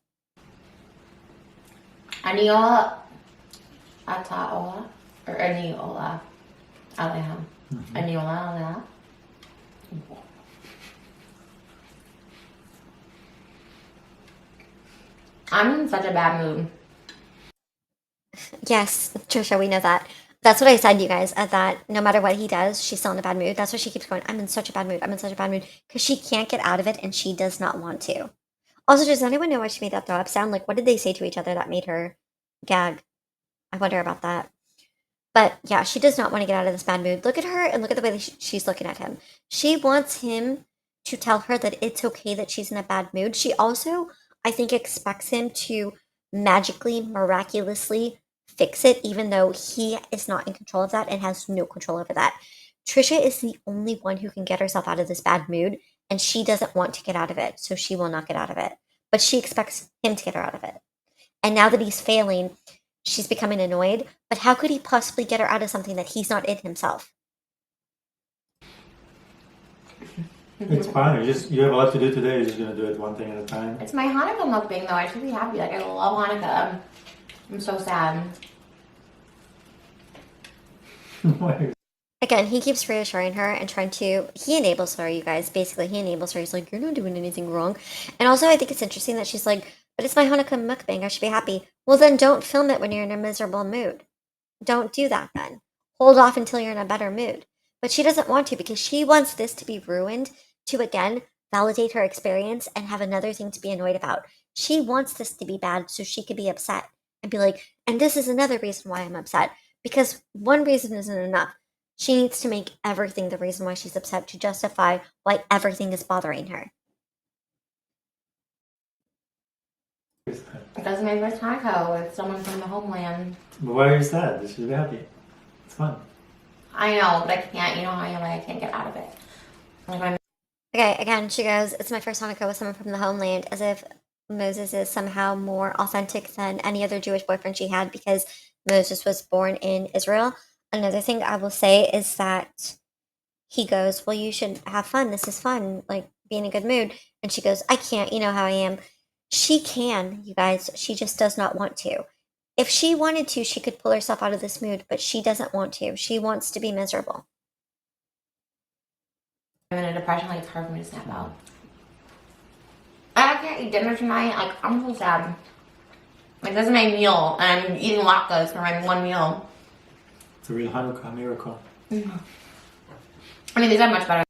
אני עולה. אתה עולה? Or אני עולה? עליה. אני עולה עליה? I'm in such a bad mood. Yes, Trisha, we know that. That's what I said, you guys, that no matter what he does, she's still in a bad mood. That's why she keeps going, "I'm in such a bad mood. I'm in such a bad mood." Because she can't get out of it and she does not want to. Also, does anyone know why she made that throw up sound? Like, what did they say to each other that made her gag? I wonder about that. But yeah, she does not want to get out of this bad mood. Look at her and look at the way that she's looking at him. She wants him to tell her that it's okay that she's in a bad mood. She also, I think, expects him to magically, miraculously fix it, even though he is not in control of that and has no control over that. Trisha is the only one who can get herself out of this bad mood, and she doesn't want to get out of it, so she will not get out of it. But she expects him to get her out of it. And now that he's failing, she's becoming annoyed. But how could he possibly get her out of something that he's not in himself? It's fine. You have a lot to do today. You're just gonna do it one thing at a time. It's my Hanukkah mukbang though. I should be happy. Like I love Hanukkah. I'm so sad. Again, he keeps reassuring her and he enables her, you guys. Basically, he enables her. He's like, "You're not doing anything wrong." And also, I think it's interesting that she's like, "But it's my Hanukkah mukbang. I should be happy." Well, then don't film it when you're in a miserable mood. Don't do that then. Hold off until you're in a better mood. But she doesn't want to because she wants this to be ruined to, again, validate her experience and have another thing to be annoyed about. She wants this to be bad so she could be upset and be like, "And this is another reason why I'm upset." Because one reason isn't enough. She needs to make everything the reason why she's upset to justify why everything is bothering her. Because my first Hanukkah with someone from the homeland. But why are you sad? You should be happy. It's fun. I know, but I can't. You know how I am. I can't get out of it. Okay, again, she goes, "It's my first Hanukkah with someone from the homeland," as if Moses is somehow more authentic than any other Jewish boyfriend she had because Moses was born in Israel. Another thing I will say is that he goes, "Well, you should have fun. This is fun, like be in a good mood." And she goes, "I can't. You know how I am." She can, you guys. She just does not want to. If she wanted to, she could pull herself out of this mood, but she doesn't want to. She wants to be miserable. I'm in a depression, like it's hard for me to snap out. I can't eat dinner tonight. Like I'm so sad. Like this is my meal, and I'm eating latkes for my one meal. It's a real Hanukkah miracle. I mean, these are much better.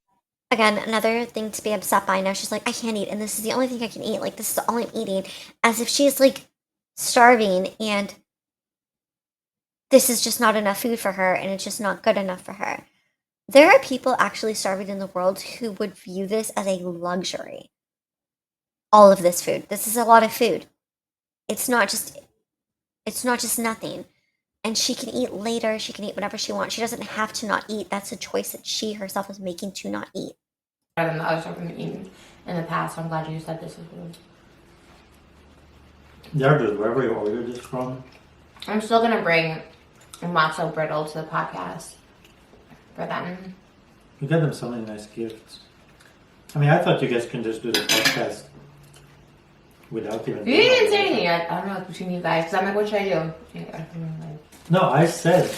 Again, another thing to be upset by. Now she's like, I can't eat, and this is the only thing I can eat. Like, this is all I'm eating. As if she's, like, starving, and this is just not enough food for her, and it's just not good enough for her. There are people actually starving in the world who would view this as a luxury. All of this food. This is a lot of food. It's not just nothing. And she can eat later. She can eat whatever she wants. She doesn't have to not eat. That's a choice that she herself is making to not eat. Better than the other stuff I've been eating in the past. So I'm glad you said this is good. They're good. Wherever you ordered this from. I'm still gonna bring matzo brittle to the podcast for them. You got them so many nice gifts. I mean, I thought you guys can just do the podcast without even. You didn't say anything yet. I don't know, it's between you guys. Because I'm like, what should I do? No, I said.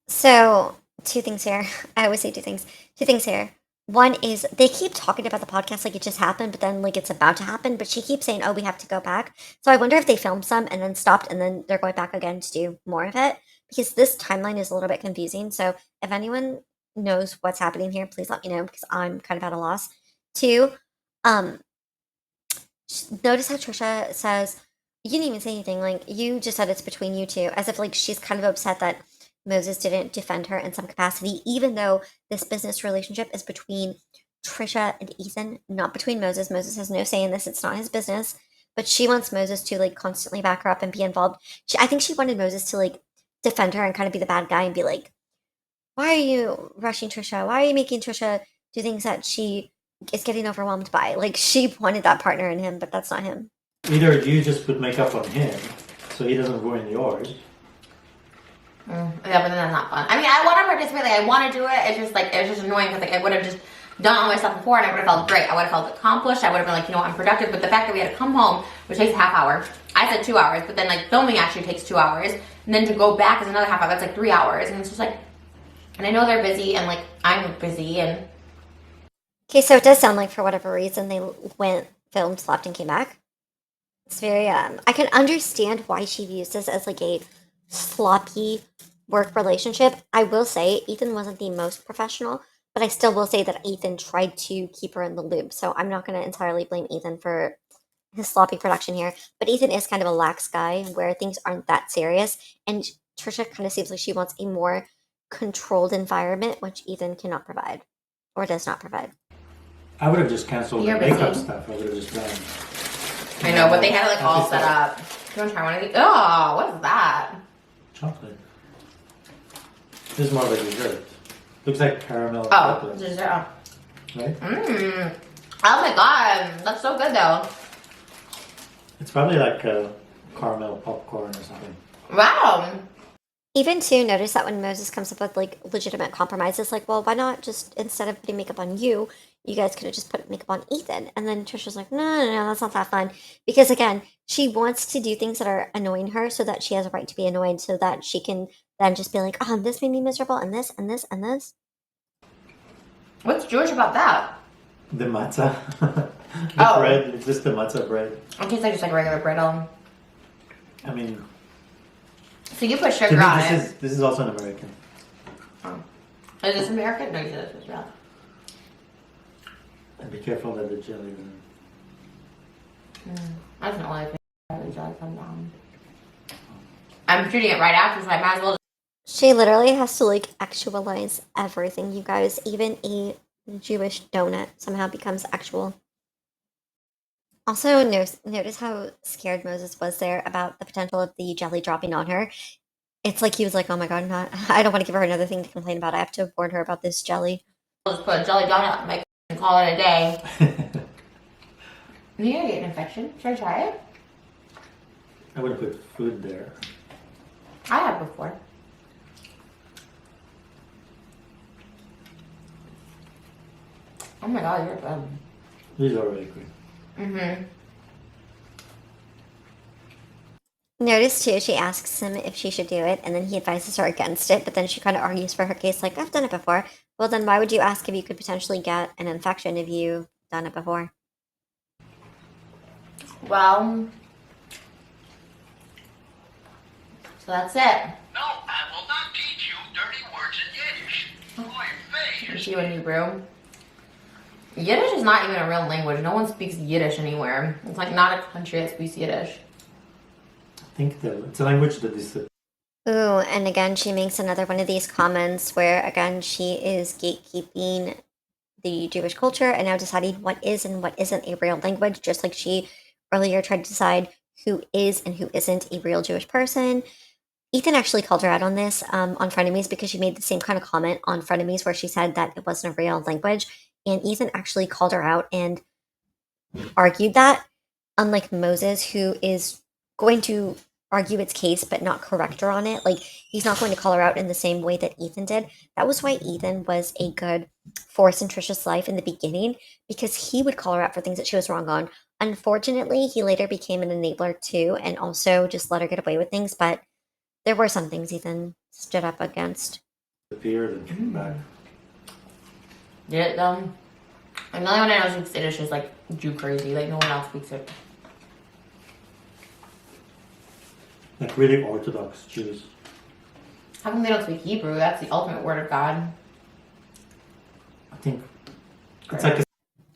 So, two things here. I always say two things. Two things here. One is they keep talking about the podcast like it just happened, but then like it's about to happen. But she keeps saying, oh, we have to go back. So I wonder if they filmed some and then stopped and then they're going back again to do more of it. Because this timeline is a little bit confusing. So if anyone knows what's happening here, please let me know because I'm kind of at a loss. Two, notice how Trisha says, you didn't even say anything. Like, you just said it's between you two. As if, like, she's kind of upset that Moses didn't defend her in some capacity, even though this business relationship is between Trisha and Ethan, not between Moses. Moses has no say in this. It's not his business. But she wants Moses to, like, constantly back her up and be involved. I think she wanted Moses to, like, defend her and kind of be the bad guy and be like, why are you rushing Trisha? Why are you making Trisha do things that she is getting overwhelmed by? Like, she wanted that partner in him, but that's not him. Either you just put makeup on him so he doesn't ruin yours. Yeah, but then that's not fun. I mean, I want to participate. Like, I want to do it. It's just like it's just annoying because like I would have just done all my stuff before, and I would have felt great. I would have felt accomplished. I would have been like, you know, I'm productive. But the fact that we had to come home, which takes a half hour, I said 2 hours, but then like filming actually takes 2 hours, and then to go back is another half hour. That's like 3 hours, and it's just like, and I know they're busy, and like I'm busy, and Okay, so it does sound like for whatever reason they went, filmed, slept, and came back. It's very, I can understand why she views this as like a sloppy work relationship. I will say Ethan wasn't the most professional, but I still will say that Ethan tried to keep her in the loop. So I'm not going to entirely blame Ethan for his sloppy production here. But Ethan is kind of a lax guy where things aren't that serious. And Trisha kind of seems like she wants a more controlled environment, which Ethan cannot provide or does not provide. I would have just canceled You're the makeup busy. stuff. I would have just done. I know, but they had it like all set up. Do you want to try one of these? Oh, what is that? Chocolate. This is more of a dessert. Looks like caramel Oh, chocolate, dessert. right? Mmm. Oh my god, that's so good though. It's probably like caramel popcorn or something. Wow. Even too, notice that when Moses comes up with like legitimate compromises, like, well, why not just instead of putting makeup on you, you guys could have just put makeup on Ethan. And then Trisha's like, no, that's not that fun. Because again, she wants to do things that are annoying her so that she has a right to be annoyed so that she can then just be like, oh, this made me miserable and this and this and this. What's Jewish about that? The matzah. the Oh. bread. It's just the matzah bread. It tastes like just like regular brittle. I mean, So you put to sugar me, on it. this is also an American. Oh. Is this American? No, you said this was real. And be careful that the jelly. I don't know why I think jelly come down. I'm shooting it right after, so I might as well. She literally has to like actualize everything, you guys. Even a Jewish donut somehow becomes actual. Also, notice how scared Moses was there about the potential of the jelly dropping on her. It's like he was like, oh my god, I don't want to give her another thing to complain about. I have to warn her about this jelly. Just put a jelly donut and make and call it a day. You're gonna get an infection. Should I try it? I would put food there. I have before. Oh my god, you're good. These are really good. Mm-hmm. Notice too, she asks him if she should do it, and then he advises her against it, but then she kind of argues for her case, like, I've done it before. Well, then why would you ask if you could potentially get an infection if you've done it before? Well, so that's it. No, I will not teach you dirty words in Yiddish. Boy, Teach you in Hebrew. Yiddish is not even a real language. No one speaks Yiddish anywhere. It's like not a country that speaks Yiddish. I think it's a language that is Ooh, and again, she makes another one of these comments where, again, she is gatekeeping the Jewish culture and now deciding what is and what isn't a real language, just like she earlier tried to decide who is and who isn't a real Jewish person. Ethan actually called her out on this on Frenemies because she made the same kind of comment on Frenemies where she said that it wasn't a real language. And Ethan actually called her out and argued that, unlike Moses, who is going to argue its case but not correct her on it. Like, he's not going to call her out in the same way that Ethan did. That was why Ethan was a good force in Trisha's life in the beginning, because he would call her out for things that she was wrong on. Unfortunately, he later became an enabler too and also just let her get away with things, but there were some things Ethan stood up against. disappeared and came back. Did it though? And the only one I know who speaks Yiddish is like Jew crazy. Like no one else speaks it. Like really Orthodox Jews. How come they don't speak Hebrew? That's the ultimate word of God. I think it's like a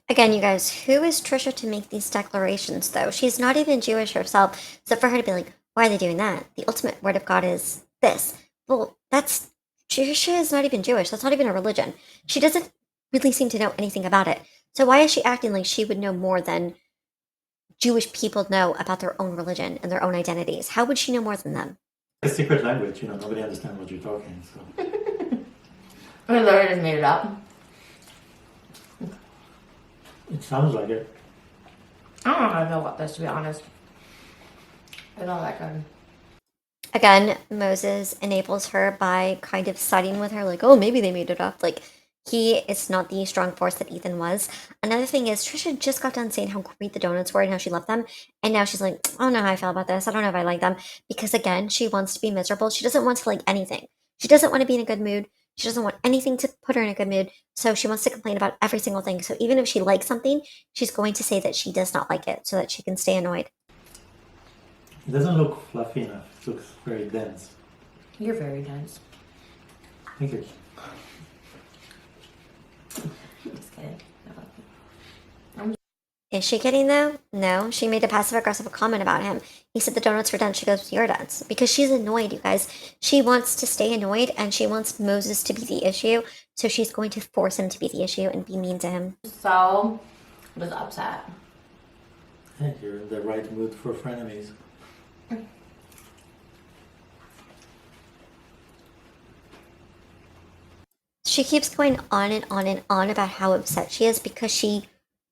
Again, you guys, who is Trisha to make these declarations, though? She's not even Jewish herself. So for her to be like, why are they doing that? The ultimate word of God is this. Well, Trisha is not even Jewish. That's not even a religion. She doesn't really seem to know anything about it. So why is she acting like she would know more than Jewish people know about their own religion and their own identities? How would she know more than them? secret language, nobody understands what you're talking, so. I literally just made it up. It sounds like it. I don't know how to feel about this, to be honest. It's not that good. Again, Moses enables her by kind of siding with her, like, oh, maybe they made it up. Like, he is not the strong force that Ethan was. Another thing is, Trisha just got done saying how great the donuts were and how she loved them. And now she's like, I don't know how I feel about this. I don't know if I like them. Because again, she wants to be miserable. She doesn't want to like anything. She doesn't want to be in a good mood. She doesn't want anything to put her in a good mood. So she wants to complain about every single thing. So even if she likes something, she's going to say that she does not like it so that she can stay annoyed. It doesn't look fluffy enough. It looks very dense. You're very dense. I think it's Just kidding. I love you. Is she kidding though? No, she made a passive aggressive comment about him. He said the donuts were dense. She goes, you're dense. Because she's annoyed, you guys. She wants to stay annoyed and she wants Moses to be the issue. So she's going to force him to be the issue and be mean to him. So, just upset. hey, you're in the right mood for frenemies. She keeps going on and on and on about how upset she is because she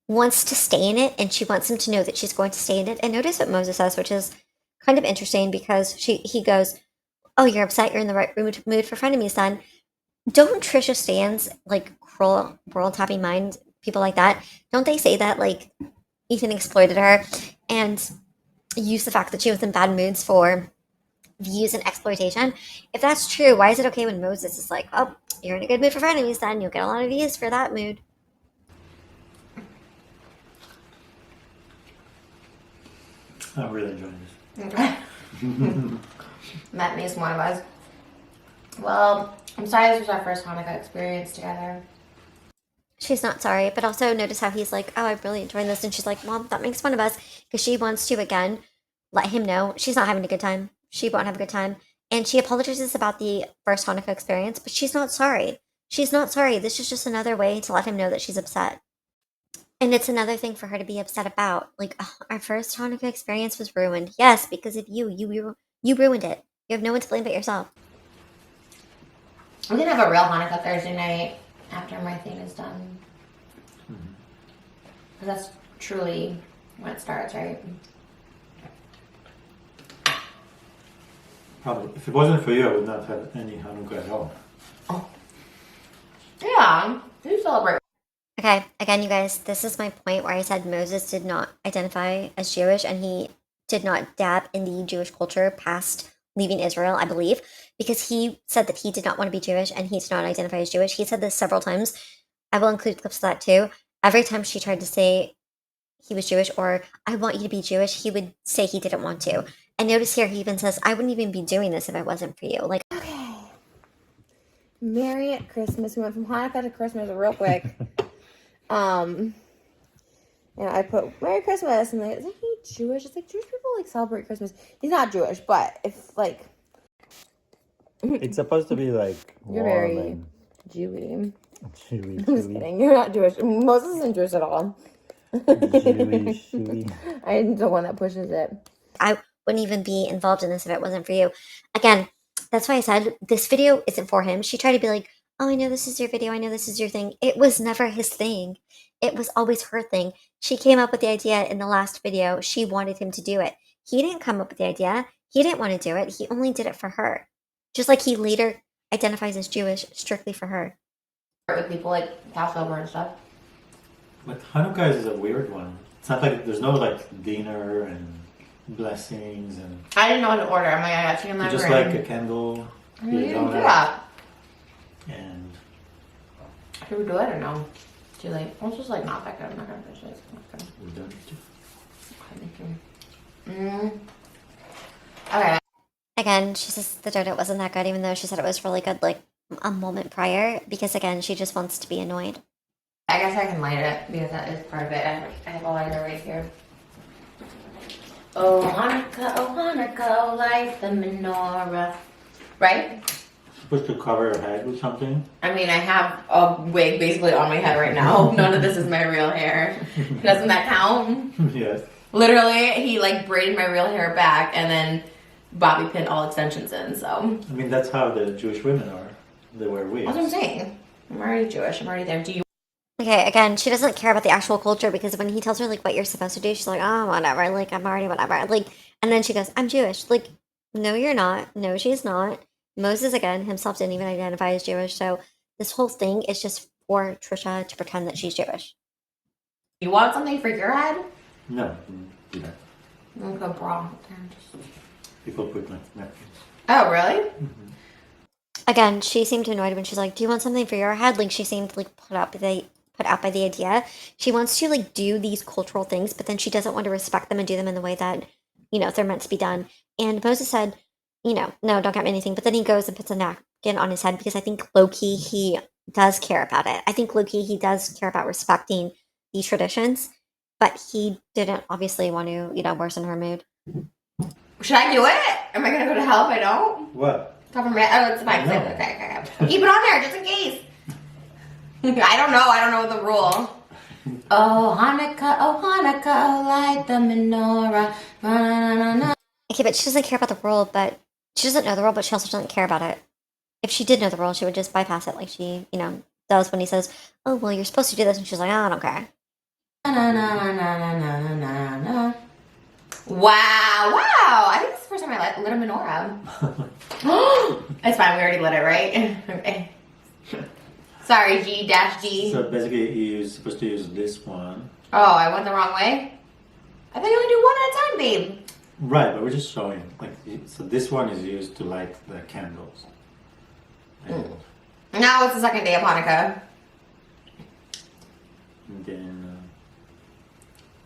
wants to stay in it and she wants him to know that she's going to stay in it. And notice what Moses says, which is kind of interesting because he goes, oh, you're upset, you're in the right mood for frenemies then. Don't Trisha stands, like cruel world happy mind, people like that, don't they say that like Ethan exploited her and used the fact that she was in bad moods for views and exploitation? If that's true, why is it okay when Moses is like, oh, you're in a good mood for frenemies then, you'll get a lot of views for that mood? I'm really enjoying this. Okay. That makes one of us. Well, I'm sorry this was our first Hanukkah experience together. She's not sorry, but also notice how he's like, oh, I'm really enjoying this. And she's like, well, that makes fun of us because she wants to, again, let him know she's not having a good time. She won't have a good time. And she apologizes about the first Hanukkah experience, but she's not sorry. She's not sorry. This is just another way to let him know that she's upset. And it's another thing for her to be upset about. Like, ugh, our first Hanukkah experience was ruined. Yes, because of you. You ruined it. You have no one to blame but yourself. We can have a real Hanukkah Thursday night after my thing is done. Because that's truly when it starts, right? Probably. If it wasn't for you, I would not have any Hanukkah at all. Oh. Yeah, you celebrate. Okay, again, you guys, this is my point where I said Moses did not identify as Jewish and he did not dab in the Jewish culture past leaving Israel, I believe, because he said that he did not want to be Jewish and he did not identify as Jewish. He said this several times. I will include clips of that too. Every time she tried to say he was Jewish or I want you to be Jewish, he would say he didn't want to. And notice here, he even says, I wouldn't even be doing this if it wasn't for you. Like, Okay. Merry Christmas. We went from Hanukkah to Christmas real quick. And I put Merry Christmas, and like, isn't he Jewish? It's like Jewish people like celebrate Christmas. He's not Jewish, but if like It's supposed to be like you're warm very and Jewy. chewy, I'm just kidding. You're not Jewish. Moses isn't Jewish at all. chewy. I'm the one that pushes it. I wouldn't even be involved in this if it wasn't for you. Again, that's why I said this video isn't for him. She tried to be like, oh, I know this is your video. I know this is your thing. It was never his thing. It was always her thing. She came up with the idea in the last video. She wanted him to do it. He didn't come up with the idea. He didn't want to do it. He only did it for her. Just like he later identifies as Jewish strictly for her. With people like Passover and stuff. But Hanukkah is a weird one. It's not like there's no like dinner and blessings and I didn't know what to order. I'm like, I got chicken you liver. just like a candle, You your didn't do donut, that. and Should we do it or no? Too late. It's just like not that good. I'm not gonna finish it. It's not good. we're done. Okay. Again, she says the donut wasn't that good, even though she said it was really good like a moment prior, because again, she just wants to be annoyed. I guess I can light it because that is part of it. I have a lighter right here. Oh Hanukkah, light the menorah. Right? Supposed to cover your head with something. I mean, I have a wig basically on my head right now. None of this is my real hair. Doesn't that count? Yes. Literally, he like braided my real hair back and then bobby pinned all extensions in. So I mean, that's how the Jewish women are. They wear wigs. that's what I'm saying. I'm already Jewish. I'm already there. Do you? Okay, again, she doesn't care about the actual culture because when he tells her like what you're supposed to do, she's like, oh, whatever. Like, I'm already whatever. Like, and then she goes, I'm Jewish. Like, no, you're not. No, she's not. Moses, again, himself didn't even identify as Jewish. So this whole thing is just for Trisha to pretend that she's Jewish. You want something for your head? No, do that. Okay, bra. People put like napkins. Oh, really? Again, she seemed annoyed when she's like, do you want something for your head? Like, she seemed like put out by the idea. She wants to like do these cultural things, but then she doesn't want to respect them and do them in the way that, you know, they're meant to be done. And Moses said, you know, no, don't get me anything. But then he goes and puts a napkin on his head because I think low-key he does care about it. I think low-key he does care about respecting the traditions, but he didn't obviously want to, you know, worsen her mood. Should I do it? Am I gonna go to hell if I don't? What? Cover my. Oh, it's fine. No. Okay. Keep it on there just in case. I don't know. I don't know the rule. Oh Hanukkah, light the menorah. Na-na-na-na-na. Okay, but she doesn't care about the rule, but she doesn't know the rule, but she also doesn't care about it. If she did know the rule, she would just bypass it like she, you know, does when he says, oh, well, you're supposed to do this. And she's like, oh, I don't care. Na-na-na-na-na-na-na-na. Wow. I think this is the first time I lit a menorah. It's fine. We already lit it, right? Okay. Sorry, G-G. So basically, you're supposed to use this one. Oh, I went the wrong way? I thought you only do one at a time, babe. Right, but we're just showing. Like, so this one is used to light the candles. And, Now it's the second day of Hanukkah. and then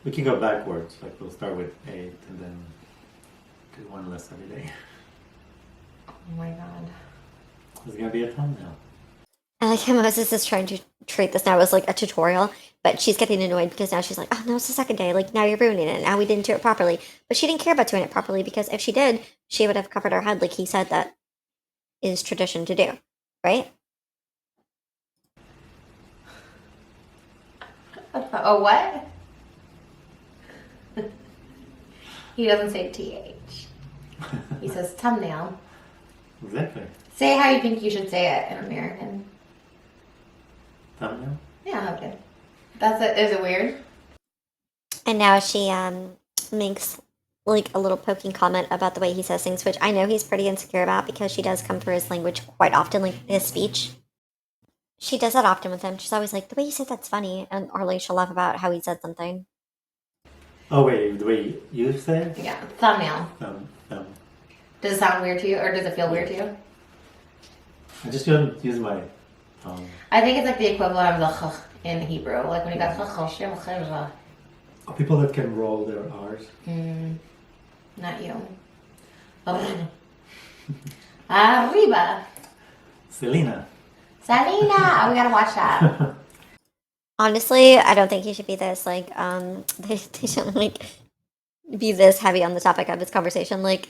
we can go backwards. Like, we'll start with 8 and then do one less every day. Oh my god. It's gonna be a thumbnail. I like how Moses is trying to treat this now as like a tutorial, but she's getting annoyed because now she's like, oh, no, it's the second day. Like, now you're ruining it. Now we didn't do it properly. But she didn't care about doing it properly because if she did, she would have covered her head like he said that is tradition to do, right? Oh, what? He doesn't say TH. He says thumbnail. Exactly. Say how you think you should say it in American. Thumbnail? Yeah, okay. That's it. Is it weird? And now she makes like a little poking comment about the way he says things, which I know he's pretty insecure about because she does come for his language quite often, like his speech. She does that often with him. She's always like, the way you said that's funny, and or like she'll laugh about how he said something. Oh wait, the way you say it? Yeah, thumbnail. Um, Does it sound weird to you, or does it feel weird to you? I just don't use my tongue. I think it's like the equivalent of the ch in Hebrew, like when you got People that can roll their R's. not you. Arriba. Selena. Salina. We gotta watch that. Honestly, I don't think he should be this like they shouldn't like be this heavy on the topic of this conversation. Like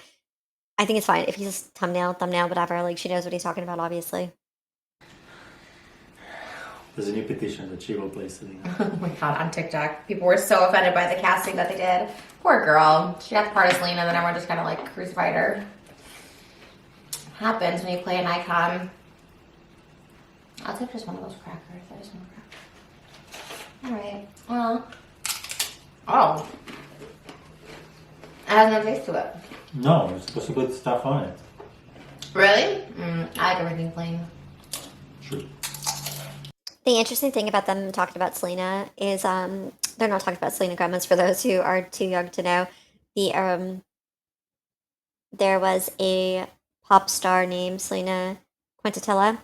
I think it's fine if he's thumbnail, whatever. Like she knows what he's talking about, obviously. There's a new petition that she will play Selena. Oh my god, on TikTok. People were so offended by the casting that they did. Poor girl. She got the part of Selena, then everyone just kind of like crucified her. Happens when you play an icon. I'll take just one of those crackers. I just want a cracker. Alright. Well. Oh. It has no taste to it. No, you're supposed to put stuff on it. Really? I like everything plain. True. The interesting thing about them talking about Selena is they're not talking about Selena Gomez for those who are too young to know. There was a pop star named Selena Quintanilla. I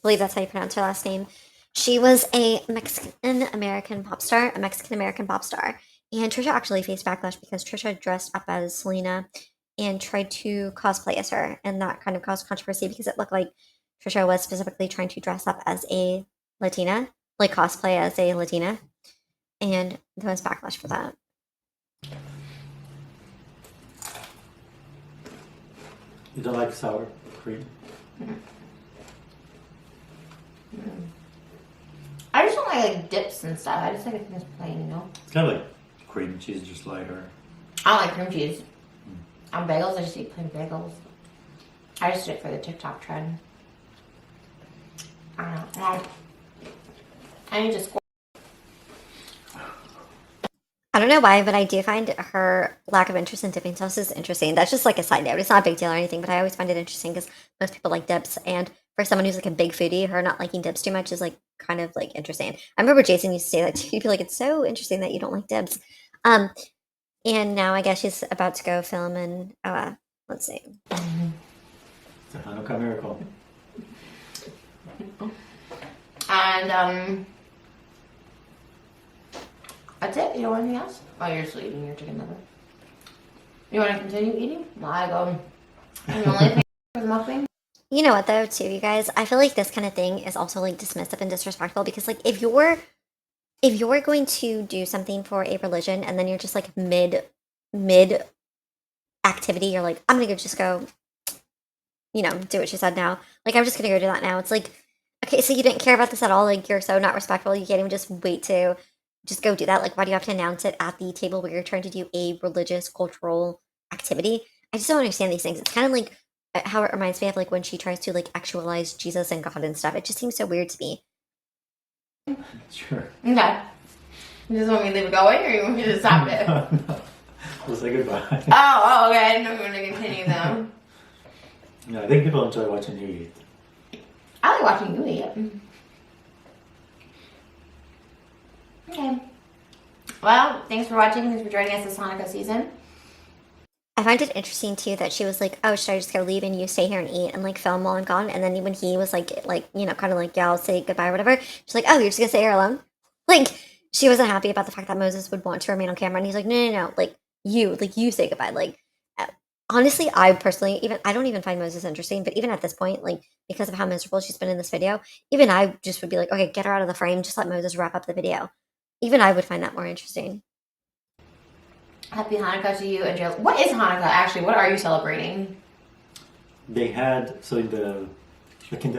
believe that's how you pronounce her last name. She was a Mexican-American pop star. And Trisha actually faced backlash because Trisha dressed up as Selena and tried to cosplay as her. And that kind of caused controversy because it looked like Trisha was specifically trying to dress up as a Latina, like cosplay as a Latina. And there was backlash for that. You don't like sour cream? I just don't like dips and stuff. I just like it plain, you know? It's kind of like cream cheese, just lighter. I don't like cream cheese. On bagels, I just eat plain bagels. I just did it for the TikTok trend. I don't know. I need to score. I don't know why, but I do find her lack of interest in dipping sauces interesting. That's just like a side note. It's not a big deal or anything, but I always find it interesting because most people like dips. And for someone who's like a big foodie, her not liking dips too much is like kind of like interesting. I remember Jason used to say that too. He'd be like, it's so interesting that you don't like dips. And now I guess she's about to go film in, let's see. It's a Hanukkah miracle. And, that's it? You don't want anything else? Oh, you're still eating your chicken liver. You want to continue eating? No, I go. And the only thing for the mukbang? You know what though, too, you guys? I feel like this kind of thing is also like dismissive and disrespectful because like if you're going to do something for a religion and then you're just like mid activity, you're like, I'm gonna just go, you know, do what she said now. Like I'm just gonna go do that now. It's like, okay, so you didn't care about this at all. Like you're so not respectful. You can't even just wait to just go do that. Like why do you have to announce it at the table where you're trying to do a religious cultural activity? I just don't understand these things. It's kind of like how it reminds me of like when she tries to like actualize Jesus and God and stuff. It just seems so weird to me. Sure. Okay. You just want me to leave it going or you want me to stop it? No. We'll say goodbye. Oh, okay. I didn't know we were going to continue though. No, I think people enjoy watching you eat. I like watching you eat. Okay. Well, thanks for watching. Thanks for joining us this Hanukkah season. I find it interesting too that she was like, "Oh, should I just go leave and you stay here and eat and like film while I'm gone?" And then when he was like, you know, kind of like, "Yeah, I'll say goodbye," or whatever. She's like, "Oh, you're just gonna stay here alone?" Like she wasn't happy about the fact that Moses would want to remain on camera, and he's like, "No, like you say goodbye." Like honestly, I personally I don't even find Moses interesting, but even at this point, like because of how miserable she's been in this video, even I just would be like, "Okay, get her out of the frame. Just let Moses wrap up the video." Even I would find that more interesting. Happy Hanukkah to you and Jill. What is Hanukkah actually? What are you celebrating? They had, so in the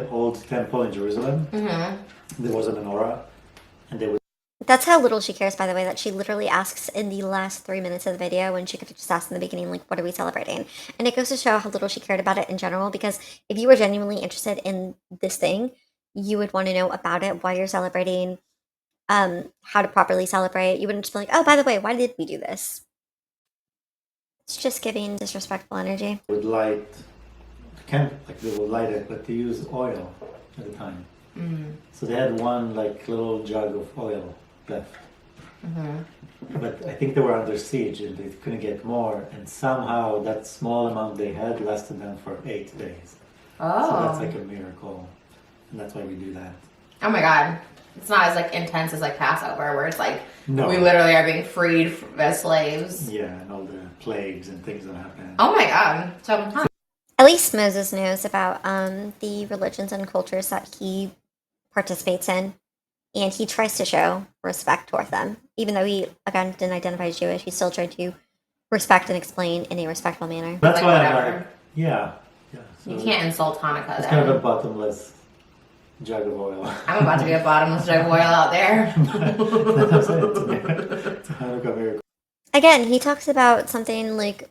old temple in Jerusalem, there was a menorah, and they would. That's how little she cares, by the way, that she literally asks in the last 3 minutes of the video when she could have just asked in the beginning, like, what are we celebrating? And it goes to show how little she cared about it in general, because if you were genuinely interested in this thing, you would want to know about it, why you're celebrating, how to properly celebrate. You wouldn't just be like, oh, by the way, why did we do this? It's just giving disrespectful energy. Would light, they would light it, but they use oil at the time. So they had one like little jug of oil left. But I think they were under siege and they couldn't get more, and somehow that small amount they had lasted them for 8 days. Oh. So that's like a miracle, and that's why we do that. Oh my god. It's not as like intense as like Passover, where it's like No. we literally are being freed as slaves. Yeah, and all the plagues and things that happen. Oh my god. So, At least Moses knows about the religions and cultures that he participates in, and he tries to show respect toward them. Even though he, again, didn't identify as Jewish, he still tried to respect and explain in a respectful manner. That's Like why I'm whatever. like, yeah. So you can't insult Hanukkah it's then. kind of a bottomless jug of oil. I'm about to be a bottomless jug of oil out there. That's it. It's a Hanukkah miracle. Again, he talks about something like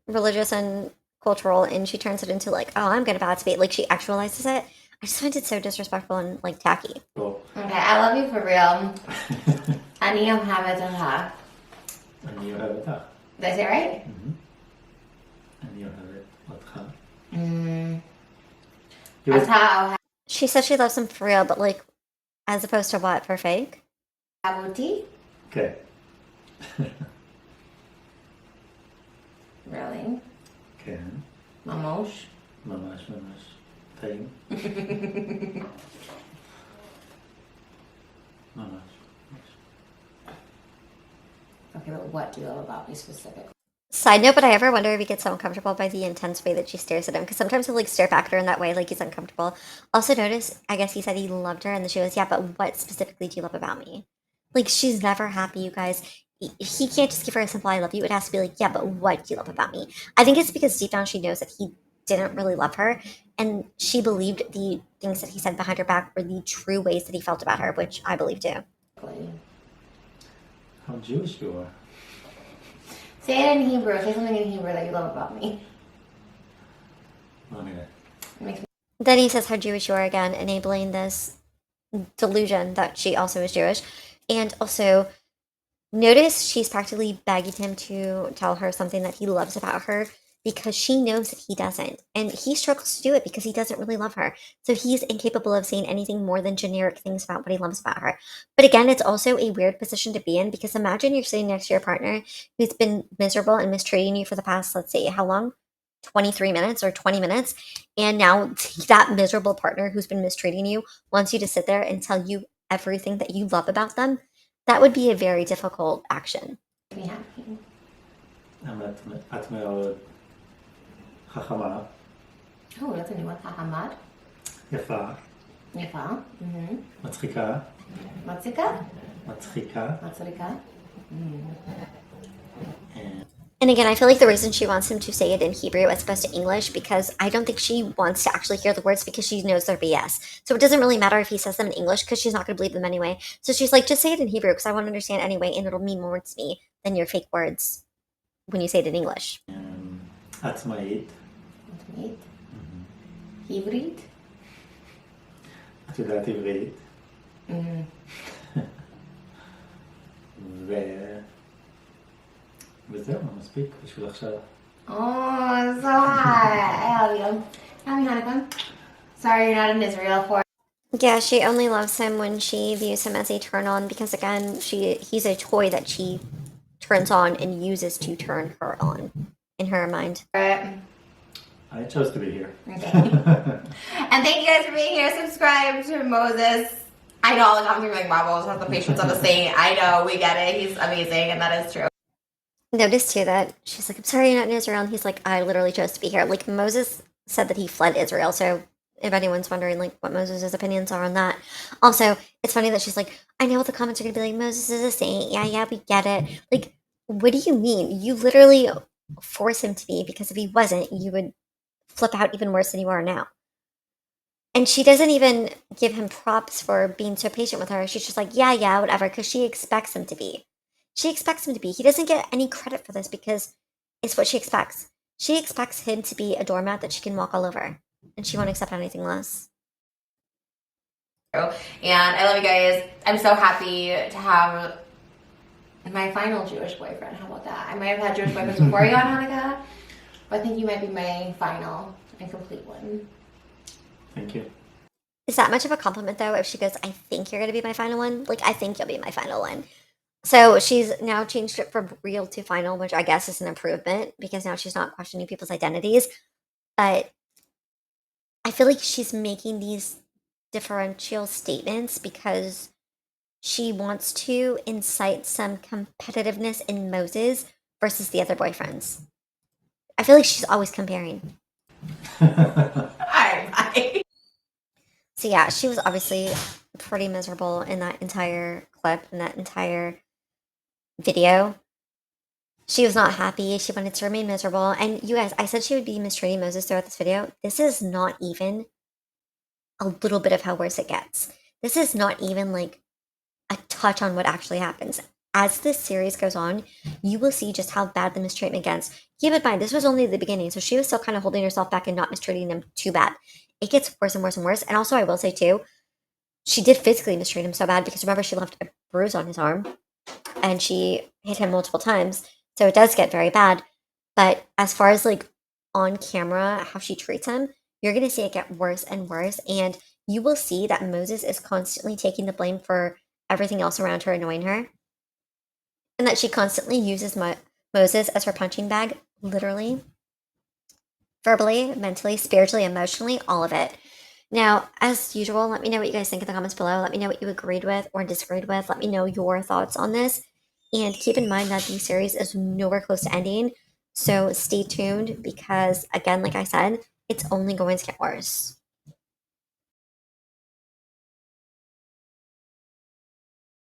religious and cultural, and she turns it into like, oh, I'm gonna bow to be like she actualizes it. I just find it so disrespectful and like tacky. Cool. Okay, I love you for real. Ani Hamadaha. And you have it. Did I say it right? And you have it. Otcha. Mm. It was- That's how She says she loves him for real, but like, as opposed to what, for fake? Habuti? Okay. Really? Okay. Mamosh? ממש טעים. ממש. Okay, but what do you love about me specifically? Side note, but I ever wonder if he gets so uncomfortable by the intense way that she stares at him, because sometimes he'll like stare back at her in that way, like he's uncomfortable. Also notice, I guess he said he loved her, and then she goes, yeah, but what specifically do you love about me? Like, she's never happy, you guys. He can't just give her a simple I love you. It has to be like, yeah, but what do you love about me? I think it's because deep down she knows that he didn't really love her, and she believed the things that he said behind her back were the true ways that he felt about her, which I believe too. How Jewish you are. Say it in Hebrew. Say something in Hebrew that you love about me. לא נראה. It makes me Then he says how Jewish you are again, enabling this delusion that she also is Jewish. And also, notice she's practically begging him to tell her something that he loves about her because she knows that he doesn't. And he struggles to do it because he doesn't really love her. So he's incapable of saying anything more than generic things about what he loves about her. But again, it's also a weird position to be in because imagine you're sitting next to your partner who's been miserable and mistreating you for the past, let's say, how long? 23 minutes or 20 minutes. And now that miserable partner who's been mistreating you wants you to sit there and tell you everything that you love about them. That would be a very difficult action. happy. את מאוד חכמה, Oh, that's a new one. Hahamad. יפה, Yafa. Mm-hmm. מצחיקה, Matsika? מצחיקה. Matsurika? And again, I feel like the reason she wants him to say it in Hebrew as opposed to English because I don't think she wants to actually hear the words because she knows they're BS. So it doesn't really matter if he says them in English because she's not going to believe them anyway. So she's like, just say it in Hebrew because I want to understand anyway and it'll mean more to me than your fake words when you say it in English. עצמאית, Meat. Hibrit. את יודעת עברית, וזהו, מספיק בשביל עכשיו. Oh, it's so hot. I love you. Happy Hanukkah. Sorry you're not in Israel for Yeah, she only loves him when she views him as a turn on because again, he's a toy that she turns on and uses to turn her on in her mind. it. I chose to be here. Okay. And thank you guys for being here. Subscribe to Moses. I know all the comments are like, wow, Moses has the patience of a saint. I know, we get it. He's amazing, and that is true. Notice too that she's like, I'm sorry you're not in Israel. And he's like, I literally chose to be here. Like Moses said that he fled Israel. So if anyone's wondering like what Moses' opinions are on that. Also, it's funny that she's like, I know what the comments are gonna be like, Moses is a saint. Yeah, we get it. Like, what do you mean? You literally force him to be because if he wasn't, you would flip out even worse than you are now. And she doesn't even give him props for being so patient with her. She's just like, yeah, whatever, because she expects him to be. She expects him to be. He doesn't get any credit for this because it's what she expects. She expects him to be a doormat that she can walk all over. And she won't accept anything less. And I love you guys. I'm so happy to have my final Jewish boyfriend. How about that? I might have had Jewish boyfriends before you on Hanukkah, but I think you might be my final and complete one. Thank you. Is that much of a compliment though if she goes, I think you're going to be my final one? Like, I think you'll be my final one. So she's now changed it from real to final, which I guess is an improvement because now she's not questioning people's identities. But I feel like she's making these differential statements because she wants to incite some competitiveness in Moses versus the other boyfriends. I feel like she's always comparing. Bye. So yeah, she was obviously pretty miserable in that entire clip, in that entire video. She was not happy. She wanted to remain miserable. And you guys, I said she would be mistreating Moses throughout this video. This is not even a little bit of how worse it gets. This is not even like a touch on what actually happens. As this series goes on, you will see just how bad the mistreatment gets. Keep in mind, this was only the beginning, so she was still kind of holding herself back and not mistreating him too bad. It gets worse and worse and worse. And also, I will say too, she did physically mistreat him so bad because remember, she left a bruise on his arm and she hit him multiple times. So it does get very bad. But as far as like on camera, how she treats him, you're going to see it get worse and worse. And you will see that Moses is constantly taking the blame for everything else around her annoying her. And that she constantly uses Moses as her punching bag, literally, verbally, mentally, spiritually, emotionally, all of it. Now, as usual, let me know what you guys think in the comments below. Let me know what you agreed with or disagreed with. Let me know your thoughts on this. And keep in mind that the series is nowhere close to ending. So stay tuned because, again, like I said, it's only going to get worse.